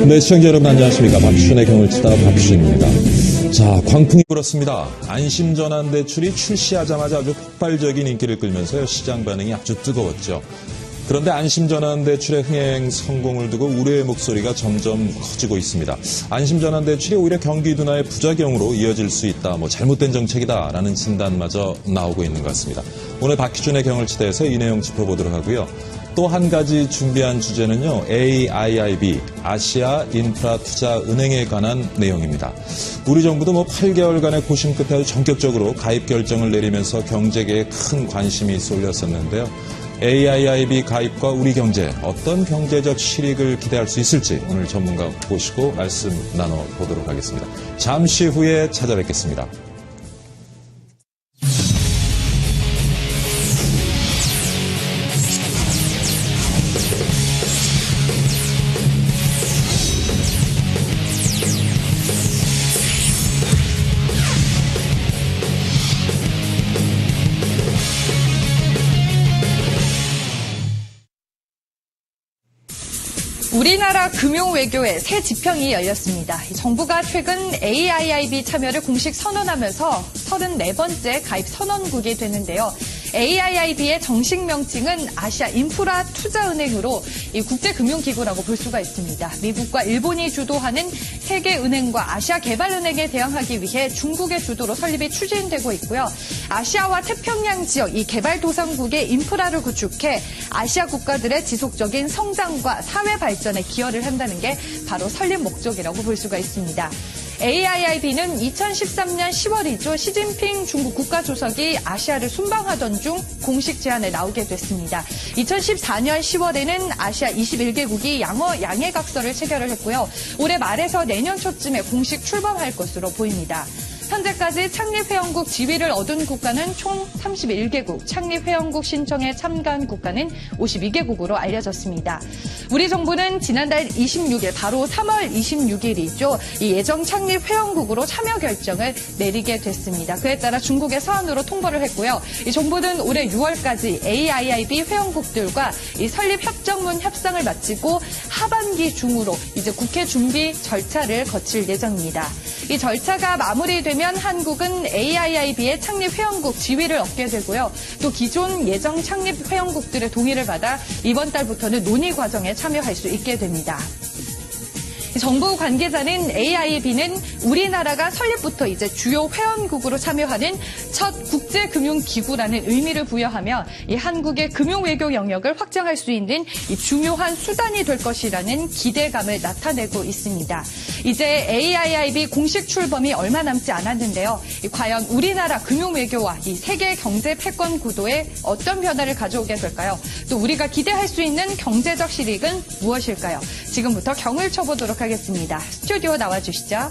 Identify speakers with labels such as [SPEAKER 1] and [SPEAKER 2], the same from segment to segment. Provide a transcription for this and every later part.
[SPEAKER 1] 네, 시청자 여러분 안녕하십니까. 박수준의 경을 치다 박수준입니다. 자, 광풍이 불었습니다. 안심전환대출이 출시하자마자 아주 폭발적인 인기를 끌면서 시장 반응이 아주 뜨거웠죠. 그런데 안심전환대출의 흥행 성공을 두고 우려의 목소리가 점점 커지고 있습니다. 안심전환대출이 오히려 경기 둔화의 부작용으로 이어질 수 있다, 잘못된 정책이다라는 진단마저 나오고 있는 것 같습니다. 오늘 박수준의 경을 치다에서 이 내용 짚어보도록 하고요. 또 한 가지 준비한 주제는요, AIIB, 아시아 인프라 투자 은행에 관한 내용입니다. 우리 정부도 8개월간의 고심 끝에 아주 전격적으로 가입 결정을 내리면서 경제계에 큰 관심이 쏠렸었는데요. AIIB 가입과 우리 경제, 어떤 경제적 실익을 기대할 수 있을지 오늘 전문가 모시고 말씀 나눠보도록 하겠습니다. 잠시 후에 찾아뵙겠습니다.
[SPEAKER 2] 우리나라 금융외교의 새 지평이 열렸습니다. 정부가 최근 AIIB 참여를 공식 선언하면서 34번째 가입 선언국이 됐는데요. AIIB의 정식 명칭은 아시아 인프라 투자은행으로 이 국제금융기구라고 볼 수가 있습니다. 미국과 일본이 주도하는 세계은행과 아시아개발은행에 대항하기 위해 중국의 주도로 설립이 추진되고 있고요. 아시아와 태평양 지역 이 개발도상국의 인프라를 구축해 아시아 국가들의 지속적인 성장과 사회 발전에 기여를 한다는 게 바로 설립 목적이라고 볼 수가 있습니다. AIIB는 2013년 10월이죠. 시진핑 중국 국가주석이 아시아를 순방하던 중 공식 제안에 나오게 됐습니다. 2014년 10월에는 아시아 21개국이 양해각서를 체결을 했고요. 올해 말에서 내년 초쯤에 공식 출범할 것으로 보입니다. 현재까지 창립회원국 지위를 얻은 국가는 총 31개국, 창립회원국 신청에 참가한 국가는 52개국으로 알려졌습니다. 우리 정부는 지난달 26일, 바로 3월 26일이죠. 이 예정 창립회원국으로 참여 결정을 내리게 됐습니다. 그에 따라 중국의 서한으로 통보를 했고요. 이 정부는 올해 6월까지 AIIB 회원국들과 이 설립 협정문 협상을 마치고 하반기 중으로 이제 국회 준비 절차를 거칠 예정입니다. 이 절차가 마무리되면 한국은 AIIB의 창립 회원국 지위를 얻게 되고요. 또 기존 예정 창립 회원국들의 동의를 받아 이번 달부터는 논의 과정에 참여할 수 있게 됩니다. 정부 관계자는 AIIB는 우리나라가 설립부터 이제 주요 회원국으로 참여하는 첫 국제금융기구라는 의미를 부여하며 이 한국의 금융외교 영역을 확장할 수 있는 이 중요한 수단이 될 것이라는 기대감을 나타내고 있습니다. 이제 AIIB 공식 출범이 얼마 남지 않았는데요. 과연 우리나라 금융외교와 이 세계 경제 패권 구도에 어떤 변화를 가져오게 될까요? 또 우리가 기대할 수 있는 경제적 실익은 무엇일까요? 지금부터 경을 쳐보도록 하겠습니다. 스튜디오 나와주시죠.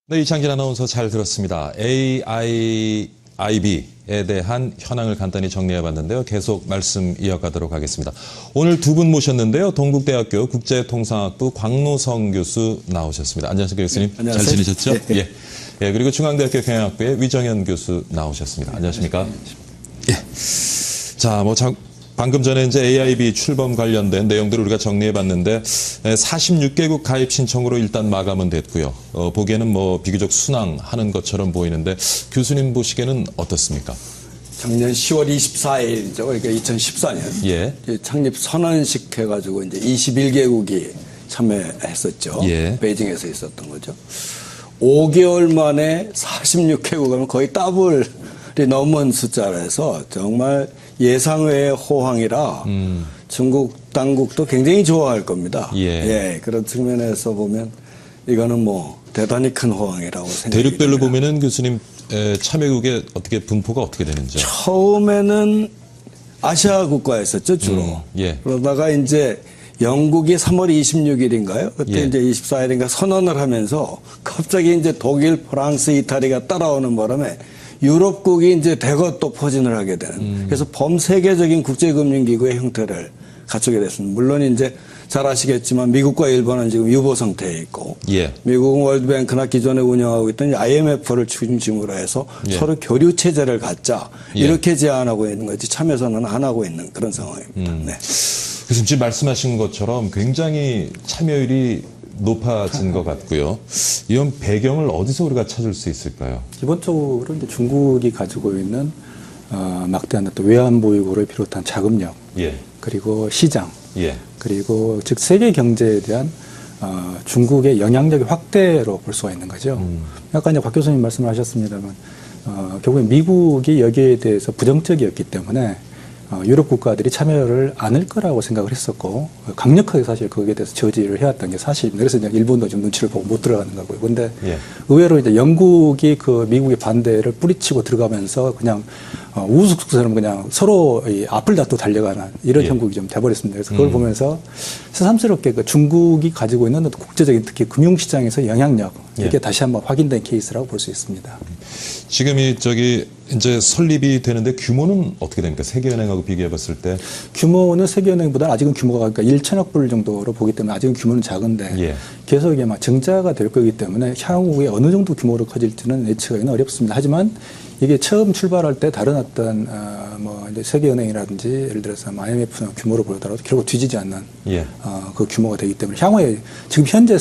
[SPEAKER 1] 네, 이창진 아나운서 잘 들었습니다. AIIB에 대한 현황을 간단히 정리해봤는데요. 계속 말씀 이어가도록 하겠습니다. 오늘 두 분 모셨는데요. 동국대학교 국제통상학부 광노성 교수 나오셨습니다. 안녕하십니까, 교수님.
[SPEAKER 3] 안녕하세요.
[SPEAKER 1] 잘 지내셨죠?
[SPEAKER 3] 예.
[SPEAKER 1] 예. 예, 그리고 중앙대학교 경영학부의 위정현 교수 나오셨습니다. 안녕하십니까? 예. 자, 방금 전에 이제 AIB 출범 관련된 내용들을 우리가 정리해봤는데 46개국 가입 신청으로 일단 마감은 됐고요. 보기에는 비교적 순항하는 것처럼 보이는데 교수님 보시기에는 어떻습니까?
[SPEAKER 3] 작년 10월 24일이죠. 그러니까 2014년
[SPEAKER 1] 예.
[SPEAKER 3] 창립 선언식 해가지고 이제 21개국이 참여했었죠.
[SPEAKER 1] 예.
[SPEAKER 3] 베이징에서 있었던 거죠. 5개월 만에 46개국 하면 거의 더블이 넘은 숫자라서 정말 예상외의 호황이라 중국 당국도 굉장히 좋아할 겁니다.
[SPEAKER 1] 예.
[SPEAKER 3] 그런 측면에서 보면 이거는 대단히 큰 호황이라고 생각합니다.
[SPEAKER 1] 대륙별로 보면은 교수님 참여국의 어떻게 분포가 어떻게 되는지?
[SPEAKER 3] 처음에는 아시아 국가였었죠, 주로.
[SPEAKER 1] 예.
[SPEAKER 3] 그러다가 이제 영국이 3월 26일인가요? 그때
[SPEAKER 1] 예.
[SPEAKER 3] 이제 24일인가 선언을 하면서 갑자기 이제 독일, 프랑스, 이탈리아가 따라오는 바람에 유럽국이 이제 대거 또 포진을 하게 되는. 그래서 범세계적인 국제금융기구의 형태를 갖추게 됐습니다. 물론 이제 잘 아시겠지만 미국과 일본은 지금 유보 상태에 있고,
[SPEAKER 1] 예.
[SPEAKER 3] 미국은 월드뱅크나 기존에 운영하고 있던 IMF를 중심으로 해서
[SPEAKER 1] 예.
[SPEAKER 3] 서로 교류 체제를 갖자
[SPEAKER 1] 예.
[SPEAKER 3] 이렇게 제안하고 있는 거지 참여선언은 안 하고 있는 그런 상황입니다. 네.
[SPEAKER 1] 그래서 지금 말씀하신 것처럼 굉장히 참여율이 높아진 것 같고요. 이런 배경을 어디서 우리가 찾을 수 있을까요?
[SPEAKER 4] 기본적으로 이제 중국이 가지고 있는 막대한 어떤 외환 보유고를 비롯한 자금력,
[SPEAKER 1] 예.
[SPEAKER 4] 그리고 시장,
[SPEAKER 1] 예.
[SPEAKER 4] 그리고 즉 세계 경제에 대한 중국의 영향력의 확대로 볼 수가 있는 거죠. 아까 이제 박 교수님 말씀하셨습니다만 결국에 미국이 여기에 대해서 부정적이었기 때문에 유럽 국가들이 참여를 않을 거라고 생각을 했었고 강력하게 사실 거기에 대해서 저지를 해왔던 게 사실입니다. 그래서 이제 일본도 좀 눈치를 보고 못 들어가는 거고요. 그런데
[SPEAKER 1] 예.
[SPEAKER 4] 의외로 이제 영국이 그 미국의 반대를 뿌리치고 들어가면서 그냥 우스꽝스처럼 그냥 서로 이 앞을 다투 달려가는 이런
[SPEAKER 1] 예.
[SPEAKER 4] 형국이 좀 돼버렸습니다. 그래서 그걸 보면서 새삼스럽게 그 중국이 가지고 있는 어떤 국제적인 특히 금융시장에서 영향력 이게
[SPEAKER 1] 예.
[SPEAKER 4] 다시 한번 확인된 케이스라고 볼 수 있습니다.
[SPEAKER 1] 지금 이제 설립이 되는데 규모는 어떻게 됩니까? 세계은행하고 비교해봤을 때.
[SPEAKER 4] 규모는 세계은행보다 아직은 규모가 그러니까 1천억 불 정도로 보기 때문에 아직은 규모는 작은데
[SPEAKER 1] 예.
[SPEAKER 4] 계속 이게 막 증자가 될 거기 때문에 향후에 어느 정도 규모로 커질지는 예측하기는 어렵습니다. 하지만 이게 처음 출발할 때 다른 어떤 뭐 이제 세계은행이라든지 예를 들어서 IMF나 규모로 보더라도 결국 뒤지지 않는
[SPEAKER 1] 예.
[SPEAKER 4] 그 규모가 되기 때문에 향후에 지금 현재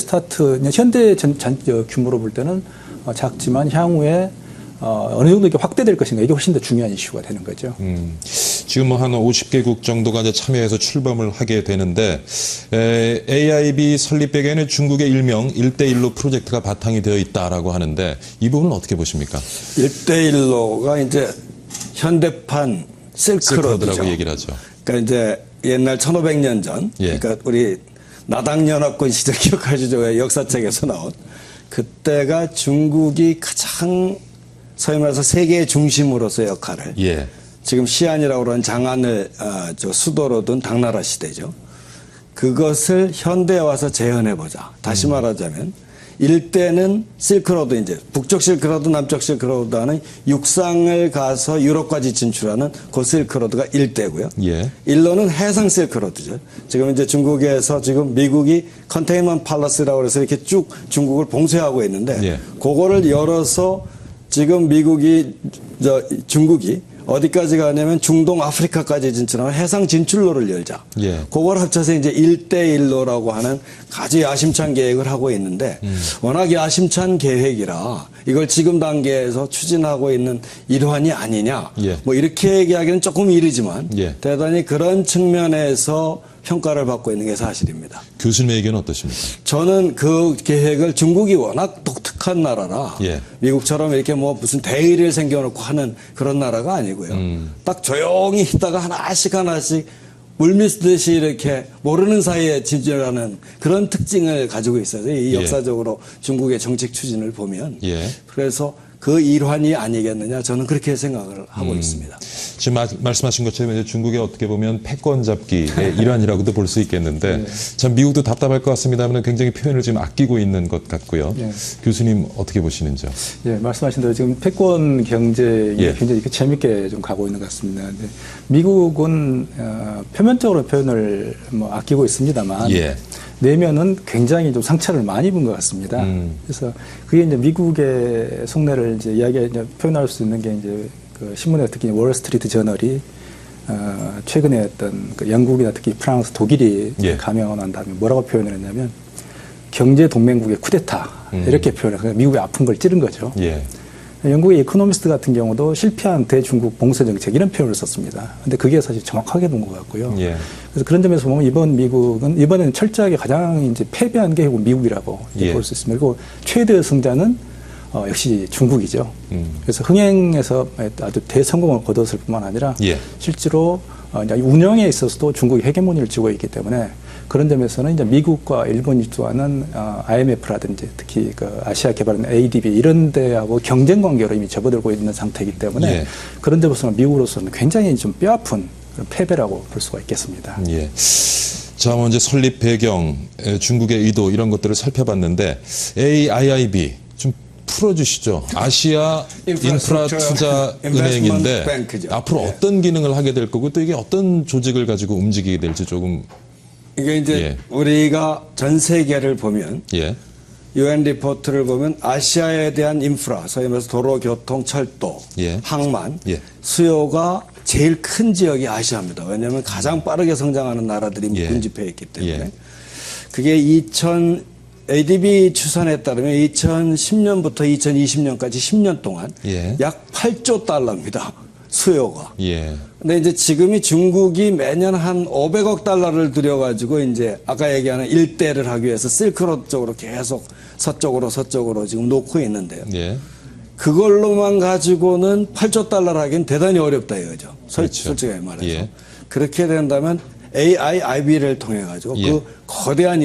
[SPEAKER 4] 규모로 볼 때는 작지만 향후에 어느 정도 이렇게 확대될 것인가 이게 훨씬 더 중요한 이슈가 되는 거죠.
[SPEAKER 1] 지금 뭐 한 50개국 정도가 이제 참여해서 출범을 하게 되는데 AIB 설립 배경에는 중국의 일명 1대1로 프로젝트가 바탕이 되어 있다라고 하는데 이 부분은 어떻게 보십니까?
[SPEAKER 3] 1대1로가 이제 현대판 실크로드죠.
[SPEAKER 1] 실크로드라고 얘기를 하죠.
[SPEAKER 3] 그러니까 이제 옛날 1500년 전,
[SPEAKER 1] 예.
[SPEAKER 3] 그러니까 우리 나당연합군 시절 기억하시죠? 역사책에서 나온. 그때가 중국이 가장 소위 말해서 세계의 중심으로서의 역할을
[SPEAKER 1] 예.
[SPEAKER 3] 지금 시안이라고 하는 장안을 수도로 둔 당나라 시대죠. 그것을 현대에 와서 재현해보자. 다시 말하자면 일대는 실크로드 이제 북쪽 실크로드 남쪽 실크로드 하는 육상을 가서 유럽까지 진출하는 그 실크로드가 일대고요.
[SPEAKER 1] 예.
[SPEAKER 3] 일로는 해상 실크로드죠. 지금 이제 중국에서 지금 미국이 컨테인먼트 팔러스라고 해서 이렇게 쭉 중국을 봉쇄하고 있는데
[SPEAKER 1] 예.
[SPEAKER 3] 그거를 열어서 지금 중국이 어디까지 가냐면 중동 아프리카까지 진출하는 해상 진출로를 열자.
[SPEAKER 1] 예.
[SPEAKER 3] 그걸 합쳐서 이제 1대1로라고 하는 아주 야심찬 계획을 하고 있는데 워낙 야심찬 계획이라 이걸 지금 단계에서 추진하고 있는 일환이 아니냐.
[SPEAKER 1] 예.
[SPEAKER 3] 뭐 이렇게 얘기하기는 조금 이르지만
[SPEAKER 1] 예.
[SPEAKER 3] 대단히 그런 측면에서 평가를 받고 있는 게 사실입니다.
[SPEAKER 1] 교수님의 의견은 어떠십니까?
[SPEAKER 3] 저는 그 계획을 중국이 워낙 독특한 나라라
[SPEAKER 1] 예.
[SPEAKER 3] 미국처럼 이렇게 뭐 무슨 대의를 생겨놓고 하는 그런 나라가 아니고요. 딱 조용히 있다가 하나씩 물밀듯이 이렇게 모르는 사이에 진출하는 그런 특징을 가지고 있어요. 이
[SPEAKER 1] 예.
[SPEAKER 3] 역사적으로 중국의 정책 추진을 보면.
[SPEAKER 1] 예.
[SPEAKER 3] 그래서 그 일환이 아니겠느냐 저는 그렇게 생각을 하고 있습니다.
[SPEAKER 1] 지금 말씀하신 것처럼 이제 중국의 어떻게 보면 패권 잡기의 일환이라고도 볼 수 있겠는데
[SPEAKER 4] 네.
[SPEAKER 1] 참 미국도 답답할 것 같습니다만 굉장히 표현을 지금 아끼고 있는 것 같고요.
[SPEAKER 4] 네.
[SPEAKER 1] 교수님 어떻게 보시는지요?
[SPEAKER 4] 예, 말씀하신 대로 지금 패권 경제에
[SPEAKER 1] 예.
[SPEAKER 4] 굉장히 이렇게 재밌게 좀 가고 있는 것 같습니다. 근데 미국은 표면적으로 표현을 뭐 아끼고 있습니다만
[SPEAKER 1] 예.
[SPEAKER 4] 내면은 굉장히 좀 상처를 많이 입은 것 같습니다. 그래서 그게 이제 미국의 속내를 이제 표현할 수 있는 게 이제 그 신문에 특히 월스트리트 저널이 최근에 어떤 그 영국이나 특히 프랑스, 독일이
[SPEAKER 1] 예.
[SPEAKER 4] 감염한 다음에 뭐라고 표현을 했냐면 경제 동맹국의 쿠데타 이렇게 표현해서 미국의 아픈 걸 찌른 거죠.
[SPEAKER 1] 예.
[SPEAKER 4] 영국의 이코노미스트 같은 경우도 실패한 대중국 봉쇄 정책 이런 표현을 썼습니다. 근데 그게 사실 정확하게 본 것 같고요.
[SPEAKER 1] 예.
[SPEAKER 4] 그래서 그런 점에서 보면 이번에는 철저하게 가장 이제 패배한 게 결국 미국이라고
[SPEAKER 1] 예.
[SPEAKER 4] 볼 수 있습니다. 그리고 최대 승자는 역시 중국이죠. 그래서 흥행에서 아주 대성공을 거뒀을 뿐만 아니라
[SPEAKER 1] 예.
[SPEAKER 4] 실제로 이제 운영에 있어서도 중국이 헤게모니를 쥐고 있기 때문에 그런 점에서는 이제 미국과 일본이 주도하는 IMF라든지 특히 그 아시아 개발은 ADB 이런 데하고 경쟁 관계로 이미 접어들고 있는 상태이기 때문에
[SPEAKER 1] 예.
[SPEAKER 4] 그런 점에서는 미국으로서는 굉장히 좀 뼈아픈 그런 패배라고 볼 수가 있겠습니다.
[SPEAKER 1] 예. 자, 먼저 설립 배경, 중국의 의도 이런 것들을 살펴봤는데 AIIB 좀 풀어주시죠. 아시아 인프라 투자 은행인데 앞으로 어떤 기능을 하게 될 거고 또 이게 어떤 조직을 가지고 움직이게 될지 조금.
[SPEAKER 3] 이게 이제
[SPEAKER 1] 예.
[SPEAKER 3] 우리가 전 세계를 보면
[SPEAKER 1] 예.
[SPEAKER 3] UN 리포트를 보면 아시아에 대한 인프라, 소위 말해서 도로, 교통, 철도,
[SPEAKER 1] 예.
[SPEAKER 3] 항만,
[SPEAKER 1] 예.
[SPEAKER 3] 수요가 제일 큰 지역이 아시아입니다. 왜냐하면 가장 빠르게 성장하는 나라들이
[SPEAKER 1] 예.
[SPEAKER 3] 군집해 있기 때문에.
[SPEAKER 1] 예.
[SPEAKER 3] 그게 ADB 추산에 따르면 2010년부터 2020년까지 10년 동안
[SPEAKER 1] 예.
[SPEAKER 3] 약 8조 달러입니다. 수요가.
[SPEAKER 1] 예.
[SPEAKER 3] 근데 이제 지금이 중국이 매년 한 500억 달러를 들여가지고 이제 아까 얘기하는 일대를 하기 위해서 실크로드 쪽으로 계속 서쪽으로 지금 놓고 있는데요.
[SPEAKER 1] 예.
[SPEAKER 3] 그걸로만 가지고는 8조 달러를 하기는 대단히 어렵다 이거죠.
[SPEAKER 1] 그렇죠.
[SPEAKER 3] 솔직히 말해서.
[SPEAKER 1] 예.
[SPEAKER 3] 그렇게 된다면 AIIB를 통해 가지고
[SPEAKER 1] 예.
[SPEAKER 3] 그 거대한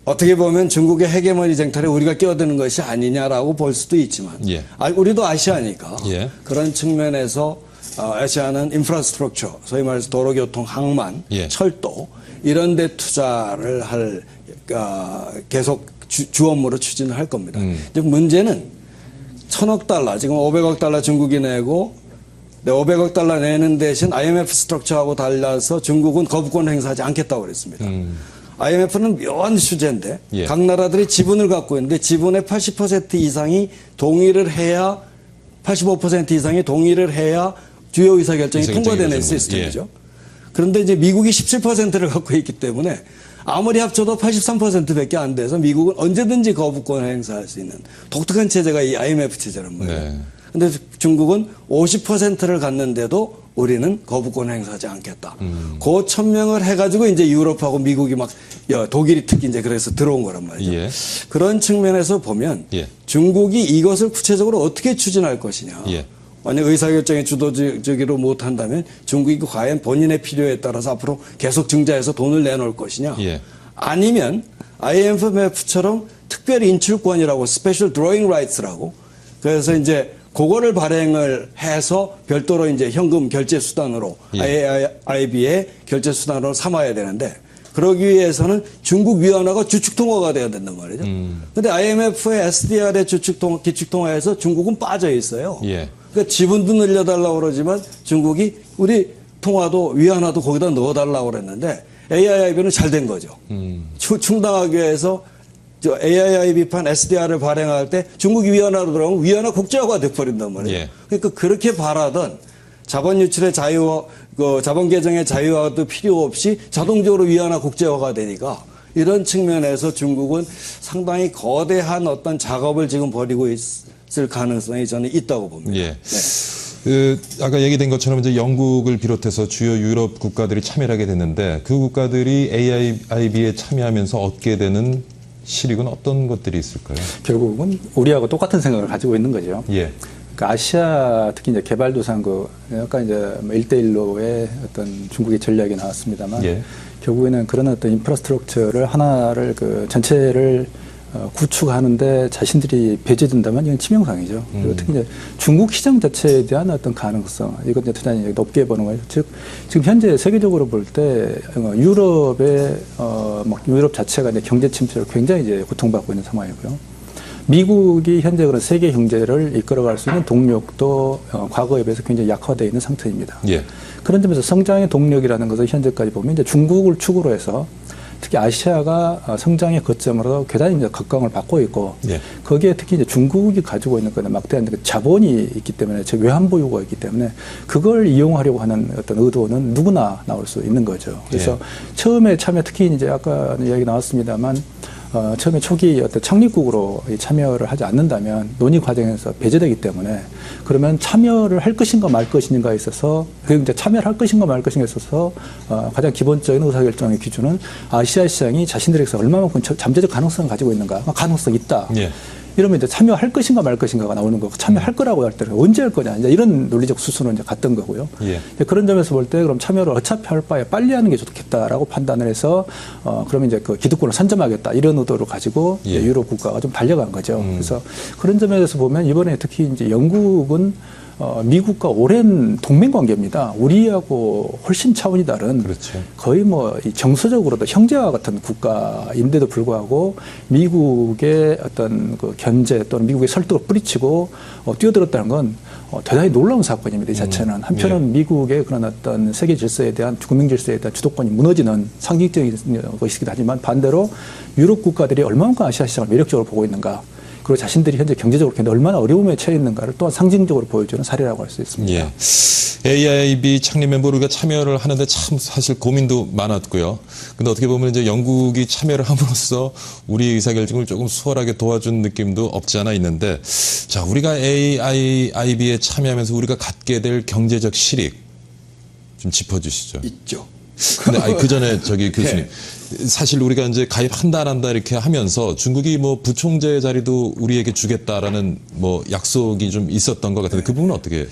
[SPEAKER 3] 어떻게 보면 중국의 헤게모니 쟁탈에 우리가 끼어드는 것이 아니냐라고 볼 수도 있지만
[SPEAKER 1] 예.
[SPEAKER 3] 우리도 아시아니까
[SPEAKER 1] 예.
[SPEAKER 3] 그런 측면에서 아시아는 인프라스트럭처, 소위 말해서 도로교통, 항만,
[SPEAKER 1] 예.
[SPEAKER 3] 철도 이런 데 투자를 할 계속 주 업무로 추진을 할 겁니다. 이제 문제는 1,000억 달러, 지금 500억 달러 중국이 내고 500억 달러 내는 대신 IMF 스트럭처하고 달라서 중국은 거부권 행사하지 않겠다고 그랬습니다. IMF는 묘한 주제인데
[SPEAKER 1] 예.
[SPEAKER 3] 각 나라들이 지분을 갖고 있는데 지분의 80% 이상이 동의를 해야 85% 이상이 동의를 해야 주요 의사결정이 통과되는
[SPEAKER 1] 이루어지는
[SPEAKER 3] 시스템이죠.
[SPEAKER 1] 거죠.
[SPEAKER 3] 그런데 이제 미국이 17%를 갖고 있기 때문에 아무리 합쳐도 83%밖에 안 돼서 미국은 언제든지 거부권을 행사할 수 있는 독특한 체제가 이 IMF 체제란 말이에요.
[SPEAKER 1] 네.
[SPEAKER 3] 근데 중국은 50%를 갖는데도 우리는 거부권 행사하지 않겠다. 그 1,000명을 해가지고 이제 유럽하고 미국이 막 독일이 특히 이제 그래서 들어온 거란 말이죠.
[SPEAKER 1] 예.
[SPEAKER 3] 그런 측면에서 보면
[SPEAKER 1] 예.
[SPEAKER 3] 중국이 이것을 구체적으로 어떻게 추진할 것이냐.
[SPEAKER 1] 예.
[SPEAKER 3] 만약 의사결정에 주도적으로 못한다면 중국이 과연 본인의 필요에 따라서 앞으로 계속 증자해서 돈을 내놓을 것이냐.
[SPEAKER 1] 예.
[SPEAKER 3] 아니면 IMF처럼 특별 인출권이라고 스페셜 드로잉 라이트라고 그래서 이제 그거를 발행을 해서 별도로 이제 현금 결제 수단으로
[SPEAKER 1] 예.
[SPEAKER 3] AIIB의 결제 수단으로 삼아야 되는데 그러기 위해서는 중국 위안화가 주축통화가 돼야 된단 말이죠. 근데 IMF의 SDR의 기축통화에서 중국은 빠져 있어요.
[SPEAKER 1] 예.
[SPEAKER 3] 그러니까 지분도 늘려달라고 그러지만 중국이 우리 통화도 위안화도 거기다 넣어달라고 그랬는데 AIIB는 잘 된 거죠. 충당하기 위해서 AIIB판 SDR을 발행할 때 중국이 위안화로 들어가면 위안화 국제화가 돼버린단 말이에요.
[SPEAKER 1] 예.
[SPEAKER 3] 그러니까 그렇게 바라던 자본 유출의 자유화, 자본 개정의 자유화도 필요 없이 자동적으로 위안화 국제화가 되니까 이런 측면에서 중국은 상당히 거대한 어떤 작업을 지금 벌이고 있을 가능성이 저는 있다고 봅니다.
[SPEAKER 1] 예.
[SPEAKER 3] 네.
[SPEAKER 1] 아까 얘기된 것처럼 이제 영국을 비롯해서 주요 유럽 국가들이 참여를 하게 됐는데 그 국가들이 AIIB에 참여하면서 얻게 되는 실익은 어떤 것들이 있을까요?
[SPEAKER 4] 결국은 우리하고 똑같은 생각을 가지고 있는 거죠.
[SPEAKER 1] 예.
[SPEAKER 4] 그러니까 아시아 특히 이제 개발도상국 약간 이제 1대1로의 어떤 중국의 전략이 나왔습니다만
[SPEAKER 1] 예.
[SPEAKER 4] 결국에는 그런 어떤 인프라스트럭처를 하나를 전체를 구축하는데 자신들이 배제된다면 이건 치명상이죠. 그리고 특히 이제 중국 시장 자체에 대한 어떤 가능성, 이건 이제 대단히 높게 보는 거예요. 즉, 지금 현재 세계적으로 볼 때 유럽의 유럽 자체가 이제 경제 침체를 굉장히 이제 고통받고 있는 상황이고요. 미국이 현재 그런 세계 경제를 이끌어갈 수 있는 동력도 과거에 비해서 굉장히 약화되어 있는 상태입니다.
[SPEAKER 1] 예.
[SPEAKER 4] 그런 점에서 성장의 동력이라는 것을 현재까지 보면 이제 중국을 축으로 해서 특히 아시아가 성장의 거점으로 계단이 이제 각광을 받고 있고
[SPEAKER 1] 예.
[SPEAKER 4] 거기에 특히 이제 중국이 가지고 있는 그런 막대한 그 자본이 있기 때문에 즉 외환보유고가 있기 때문에 그걸 이용하려고 하는 어떤 의도는 누구나 나올 수 있는 거죠. 그래서
[SPEAKER 1] 예.
[SPEAKER 4] 처음에 참여 특히 이제 아까 이야기 나왔습니다만 처음에 초기 어떤 창립국으로 참여를 하지 않는다면 논의 과정에서 배제되기 때문에 그러면 참여를 할 것인가 말 것인가에 있어서 그리고 이제 참여를 할 것인가 말 것인가에 있어서 가장 기본적인 의사결정의 기준은 아시아 시장이 자신들에게서 얼마만큼 잠재적 가능성을 가지고 있는가 가능성이 있다.
[SPEAKER 1] 예.
[SPEAKER 4] 이러면 이제 참여할 것인가 말 것인가가 나오는 거고 참여할 거라고 할 때는 언제 할 거냐 이제 이런 논리적 수순은 이제 갔던 거고요.
[SPEAKER 1] 예.
[SPEAKER 4] 그런 점에서 볼 때 그럼 참여를 어차피 할 바에 빨리 하는 게 좋겠다라고 판단을 해서 그러면 이제 그 기득권을 선점하겠다 이런 의도를 가지고
[SPEAKER 1] 예.
[SPEAKER 4] 유럽 국가가 좀 달려간 거죠. 그래서 그런 점에서 보면 이번에 특히 이제 영국은 미국과 오랜 동맹 관계입니다. 우리하고 훨씬 차원이 다른
[SPEAKER 1] 그렇죠.
[SPEAKER 4] 거의 뭐 정서적으로도 형제와 같은 국가인데도 불구하고 미국의 어떤 그 견제 또는 미국의 설득을 뿌리치고 뛰어들었다는 건 대단히 놀라운 사건입니다. 이 자체는 한편은 미국의 그런 어떤 세계 질서에 대한 국민 질서에 대한 주도권이 무너지는 상징적인 것이기도 하지만 반대로 유럽 국가들이 얼마만큼 아시아 시장을 매력적으로 보고 있는가. 그리고 자신들이 현재 경제적으로 얼마나 어려움에 처해 있는가를 또한 상징적으로 보여주는 사례라고 할 수 있습니다.
[SPEAKER 1] 예. AIB 창립 멤버로 우리가 참여를 하는데 참 사실 고민도 많았고요. 근데 어떻게 보면 이제 영국이 참여를 함으로써 우리 의사결정을 조금 수월하게 도와준 느낌도 없지 않아 있는데, 자, 우리가 AIB에 참여하면서 우리가 갖게 될 경제적 실익 좀 짚어주시죠.
[SPEAKER 3] 있죠.
[SPEAKER 1] 근데 그 전에 저기 교수님, 사실 우리가 이제 가입한다 안 한다 이렇게 하면서 중국이 뭐 부총재 자리도 우리에게 주겠다라는 뭐 약속이 좀 있었던 것 같은데 그 부분은 어떻게?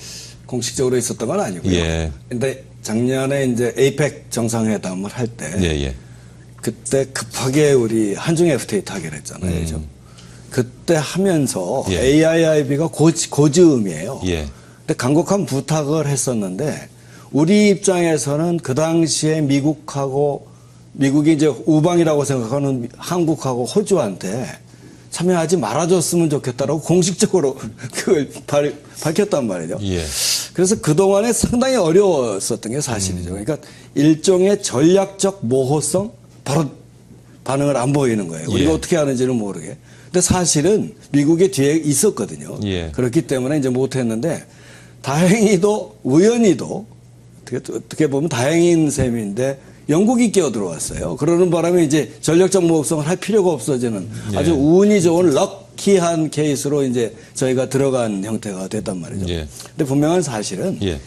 [SPEAKER 3] 공식적으로 있었던 건 아니고요.
[SPEAKER 1] 예.
[SPEAKER 3] 근데 작년에 이제 에이펙 정상회담을 할 때
[SPEAKER 1] 예.
[SPEAKER 3] 그때 급하게 우리 한중 FTA 타결했잖아요. 그죠? 그때 하면서
[SPEAKER 1] 예.
[SPEAKER 3] AIIB가 고즈음이에요.
[SPEAKER 1] 예.
[SPEAKER 3] 근데 간곡한 부탁을 했었는데 우리 입장에서는 그 당시에 미국이 이제 우방이라고 생각하는 한국하고 호주한테 참여하지 말아줬으면 좋겠다라고 공식적으로 그걸 밝혔단 말이죠.
[SPEAKER 1] 예.
[SPEAKER 3] 그래서 그동안에 상당히 어려웠었던 게 사실이죠. 그러니까 일종의 전략적 모호성, 바로 반응을 안 보이는 거예요. 우리가
[SPEAKER 1] 예.
[SPEAKER 3] 어떻게 하는지는 모르게. 근데 사실은 미국의 뒤에 있었거든요.
[SPEAKER 1] 예.
[SPEAKER 3] 그렇기 때문에 이제 못했는데 다행히도 우연히도 어떻게 보면 다행인 셈인데 영국이 끼어들어왔어요. 그러는 바람에 이제 전략적 모호성을 할 필요가 없어지는
[SPEAKER 1] 예.
[SPEAKER 3] 아주 운이 좋은 럭키한 케이스로 이제 저희가 들어간 형태가 됐단 말이죠.
[SPEAKER 1] 예.
[SPEAKER 3] 근데 분명한 사실은
[SPEAKER 1] 예.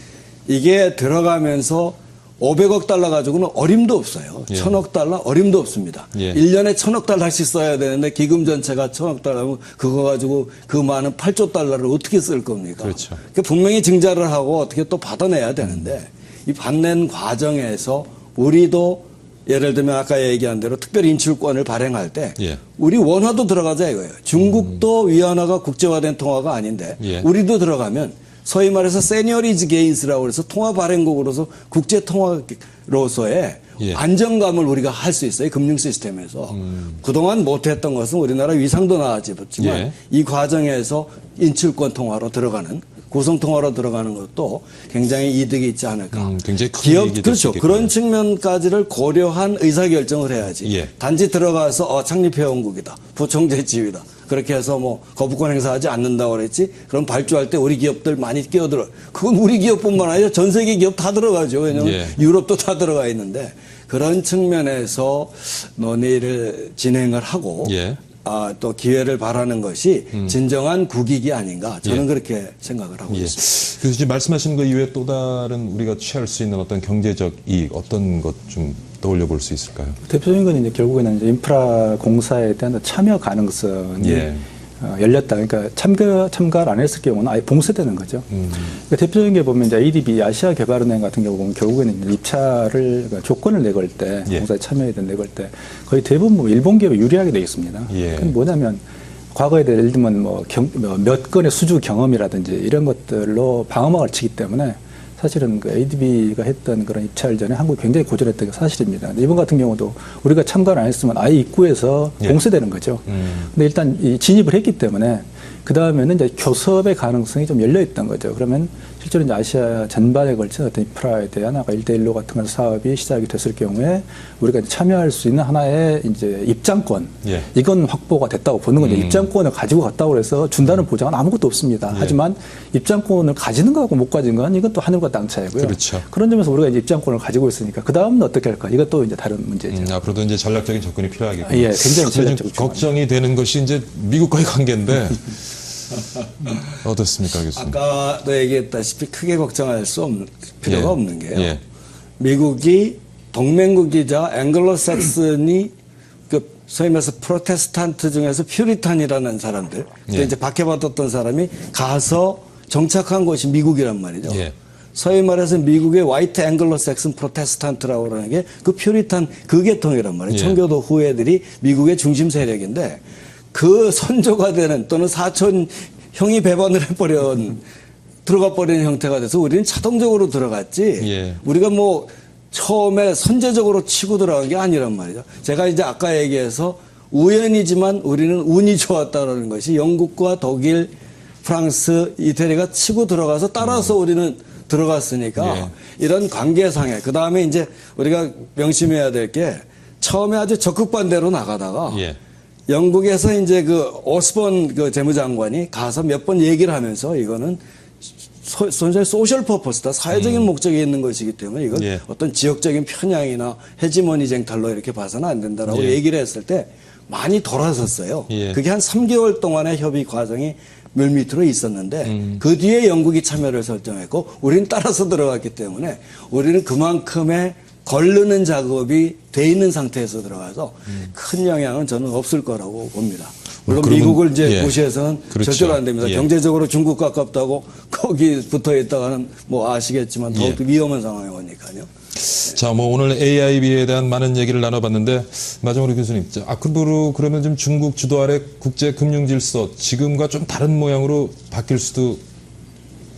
[SPEAKER 3] 이게 들어가면서 500억 달러 가지고는 어림도 없어요.
[SPEAKER 1] 예.
[SPEAKER 3] 1000억 달러 어림도 없습니다.
[SPEAKER 1] 예.
[SPEAKER 3] 1년에 1000억 달러씩 써야 되는데 기금 전체가 1000억 달러면 그거 가지고 그 많은 8조 달러를 어떻게 쓸 겁니까?
[SPEAKER 1] 그렇죠.
[SPEAKER 3] 그러니까 분명히 증자를 하고 어떻게 또 받아내야 되는데 이 받는 과정에서 우리도 예를 들면 아까 얘기한 대로 특별 인출권을 발행할 때
[SPEAKER 1] 예.
[SPEAKER 3] 우리 원화도 들어가자 이거예요. 중국도 위안화가 국제화된 통화가 아닌데
[SPEAKER 1] 예.
[SPEAKER 3] 우리도 들어가면 소위 말해서 세니어리즈 게인스라고 해서 통화 발행국으로서 국제 통화로서의
[SPEAKER 1] 예.
[SPEAKER 3] 안정감을 우리가 할 수 있어요. 금융 시스템에서. 그동안 못했던 것은 우리나라 위상도 나아지지만
[SPEAKER 1] 예.
[SPEAKER 3] 이 과정에서 인출권 통화로 들어가는 고성 통화로 들어가는 것도 굉장히 이득이 있지 않을까.
[SPEAKER 1] 굉장히 큰
[SPEAKER 3] 기업
[SPEAKER 1] 이익이 될
[SPEAKER 3] 그렇죠.
[SPEAKER 1] 수 있겠군요.
[SPEAKER 3] 그런 측면까지를 고려한 의사결정을 해야지.
[SPEAKER 1] 예.
[SPEAKER 3] 단지 들어가서 창립회원국이다. 부총재 지위다. 그렇게 해서 뭐 거부권 행사하지 않는다고 그랬지. 그럼 발주할 때 우리 기업들 많이 끼어들어. 그건 우리 기업뿐만 아니라 전 세계 기업 다 들어가죠. 왜냐하면
[SPEAKER 1] 예.
[SPEAKER 3] 유럽도 다 들어가 있는데 그런 측면에서 논의를 진행을 하고
[SPEAKER 1] 예.
[SPEAKER 3] 또 기회를 바라는 것이 진정한 국익이 아닌가 저는
[SPEAKER 1] 예.
[SPEAKER 3] 그렇게 생각을 하고
[SPEAKER 1] 예.
[SPEAKER 3] 있습니다.
[SPEAKER 1] 그래서 지금 말씀하신 것 이외에 또 다른 우리가 취할 수 있는 어떤 경제적 이익 어떤 것 좀 떠올려 볼 수 있을까요?
[SPEAKER 4] 대표적인 건 이제 결국에는 이제 인프라 공사에 대한 참여 가능성이
[SPEAKER 1] 예.
[SPEAKER 4] 열렸다. 그러니까 참가를 안 했을 경우는 아예 봉쇄되는 거죠. 그러니까 대표적인 게 보면 이제 ADB 아시아개발은행 같은 경우 보면 결국에는 이제 입찰을 그러니까 조건을 내걸 때
[SPEAKER 1] 예.
[SPEAKER 4] 공사에 참여에 대한 내걸 때 거의 대부분 뭐 일본 기업이 유리하게 되어 있습니다.
[SPEAKER 1] 예.
[SPEAKER 4] 그건 뭐냐면 과거에 대해 예를 들면 몇 건의 수주 경험이라든지 이런 것들로 방어막을 치기 때문에 사실은 그 ADB가 했던 그런 입찰 전에 한국이 굉장히 고전했던 게 사실입니다. 이번 같은 경우도 우리가 참가를 안 했으면 아예 입구에서
[SPEAKER 1] 예.
[SPEAKER 4] 봉쇄되는 거죠. 근데 일단 이 진입을 했기 때문에 그 다음에는 이제 교섭의 가능성이 좀 열려 있던 거죠. 그러면 실제로 이제 아시아 전반에 걸친 어떤 인프라에 대한 아까 1대1로 같은 사업이 시작이 됐을 경우에 우리가 이제 참여할 수 있는 하나의 이제 입장권.
[SPEAKER 1] 예.
[SPEAKER 4] 이건 확보가 됐다고 보는 거죠. 입장권을 가지고 갔다고 해서 준다는 보장은 아무것도 없습니다.
[SPEAKER 1] 예.
[SPEAKER 4] 하지만 입장권을 가지는 거하고 못 가진 건 이건 또 하늘과 땅 차이고요.
[SPEAKER 1] 그렇죠.
[SPEAKER 4] 그런 점에서 우리가 이제 입장권을 가지고 있으니까 그 다음은 어떻게 할까? 이것도 이제 다른 문제죠.
[SPEAKER 1] 앞으로도 이제 전략적인 접근이 필요하겠군요.
[SPEAKER 4] 예, 굉장히 전략적
[SPEAKER 1] 요즘 걱정이 되는 것이 이제 미국과의 관계인데 어떻습니까, 교수님?
[SPEAKER 3] 아까도 얘기했다시피 크게 걱정할 필요가
[SPEAKER 1] 예.
[SPEAKER 3] 없는 게요.
[SPEAKER 1] 예.
[SPEAKER 3] 미국이 동맹국이자 앵글로색슨이 그 소위 말해서 프로테스탄트 중에서 퓨리탄이라는 사람들,
[SPEAKER 1] 예.
[SPEAKER 3] 이제 박해받았던 사람이 가서 정착한 곳이 미국이란 말이죠.
[SPEAKER 1] 예.
[SPEAKER 3] 소위 말해서 미국의 화이트 앵글로색슨 프로테스탄트라고 하는 게 그 퓨리탄 그 계통이란 말이에요.
[SPEAKER 1] 예.
[SPEAKER 3] 청교도 후예들이 미국의 중심 세력인데 그 선조가 되는 또는 사촌 형이 배반을 해버린 들어가 버리는 형태가 돼서 우리는 자동적으로 들어갔지.
[SPEAKER 1] 예.
[SPEAKER 3] 우리가 뭐 처음에 선제적으로 치고 들어간 게 아니란 말이죠. 제가 이제 아까 얘기해서 우연이지만 우리는 운이 좋았다는 것이 영국과 독일, 프랑스, 이태리가 치고 들어가서 따라서 우리는 들어갔으니까
[SPEAKER 1] 예.
[SPEAKER 3] 이런 관계상에 그 다음에 이제 우리가 명심해야 될 게 처음에 아주 적극 반대로 나가다가
[SPEAKER 1] 예.
[SPEAKER 3] 영국에서 이제 그 오스본 그 재무장관이 가서 몇 번 얘기를 하면서 이거는 손실 소셜 퍼포스다, 사회적인 목적이 있는 것이기 때문에 이건
[SPEAKER 1] 예.
[SPEAKER 3] 어떤 지역적인 편향이나 헤지모니 쟁탈로 이렇게 봐서는 안 된다라고
[SPEAKER 1] 예.
[SPEAKER 3] 얘기를 했을 때 많이 돌아섰어요.
[SPEAKER 1] 예.
[SPEAKER 3] 그게 한 3개월 동안의 협의 과정이 물밑으로 있었는데 그 뒤에 영국이 참여를 설정했고 우리는 따라서 들어갔기 때문에 우리는 그만큼의 걸르는 작업이 돼 있는 상태에서 들어가서 큰 영향은 저는 없을 거라고 봅니다. 물론
[SPEAKER 1] 그러면,
[SPEAKER 3] 미국을 이제
[SPEAKER 1] 예.
[SPEAKER 3] 무시해서는
[SPEAKER 1] 그렇죠.
[SPEAKER 3] 절대로 안 됩니다.
[SPEAKER 1] 예.
[SPEAKER 3] 경제적으로 중국 가깝다고 거기 붙어 있다가는 뭐 아시겠지만 더욱더 위험한 상황이 오니까요.
[SPEAKER 1] 자, 뭐 오늘 AIB에 대한 많은 얘기를 나눠봤는데 마지막으로 교수님, 앞으로 그러면 좀 중국 주도 아래 국제 금융 질서 지금과 좀 다른 모양으로 바뀔 수도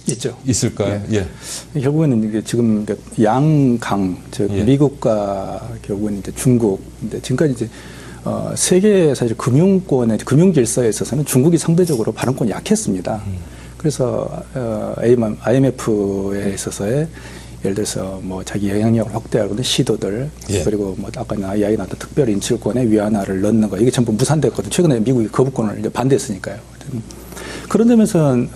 [SPEAKER 4] 있죠.
[SPEAKER 1] 있을까요? 예.
[SPEAKER 4] 결국에는 이게 지금 양강, 즉
[SPEAKER 1] 예.
[SPEAKER 4] 미국과 결국은 이제 중국, 근데 지금까지 이제 세계 사실 금융권의 금융 질서에 있어서는 중국이 상대적으로 발언권이 약했습니다. 그래서 IMF에 있어서의 예를 들어서 뭐 자기 영향력을 확대하는 시도들
[SPEAKER 1] 예.
[SPEAKER 4] 그리고 뭐 아까 이야기 나왔던 특별 인출권의 위안화를 넣는 거 이게 전부 무산됐거든요. 최근에 미국이 거부권을 이제 반대했으니까요. 그런 점에서는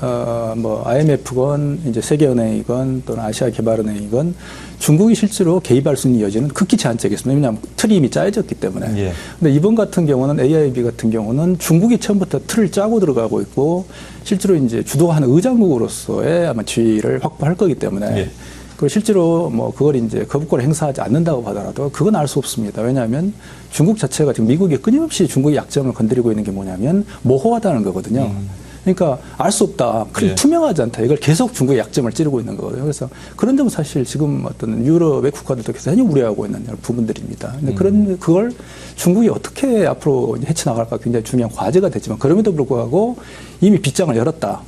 [SPEAKER 4] 뭐 IMF건 이제 세계은행이건 또는 아시아개발은행이건 중국이 실제로 개입할 수 있는 여지는 극히 제한적이었습니다. 왜냐하면 틀이 이미 짜여졌기 때문에.
[SPEAKER 1] 예.
[SPEAKER 4] 근데 이번 같은 경우는 AIB 같은 경우는 중국이 처음부터 틀을 짜고 들어가고 있고 실제로 이제 주도하는 의장국으로서의 아마 지위를 확보할 거기 때문에.
[SPEAKER 1] 예.
[SPEAKER 4] 그리고 실제로 뭐 그걸 이제 거부권을 행사하지 않는다고 하더라도 그건 알 수 없습니다. 왜냐하면 중국 자체가 지금 미국이 끊임없이 중국의 약점을 건드리고 있는 게 뭐냐면 모호하다는 거거든요. 그러니까 알 수 없다.
[SPEAKER 1] 예.
[SPEAKER 4] 투명하지 않다. 이걸 계속 중국의 약점을 찌르고 있는 거거든요. 그래서 그런 점은 사실 지금 어떤 유럽의 국가들도 굉장히 우려하고 있는 부분들입니다. 근데 그걸 중국이 어떻게 앞으로 헤쳐나갈까 굉장히 중요한 과제가 됐지만 그럼에도 불구하고 이미 빗장을 열었다.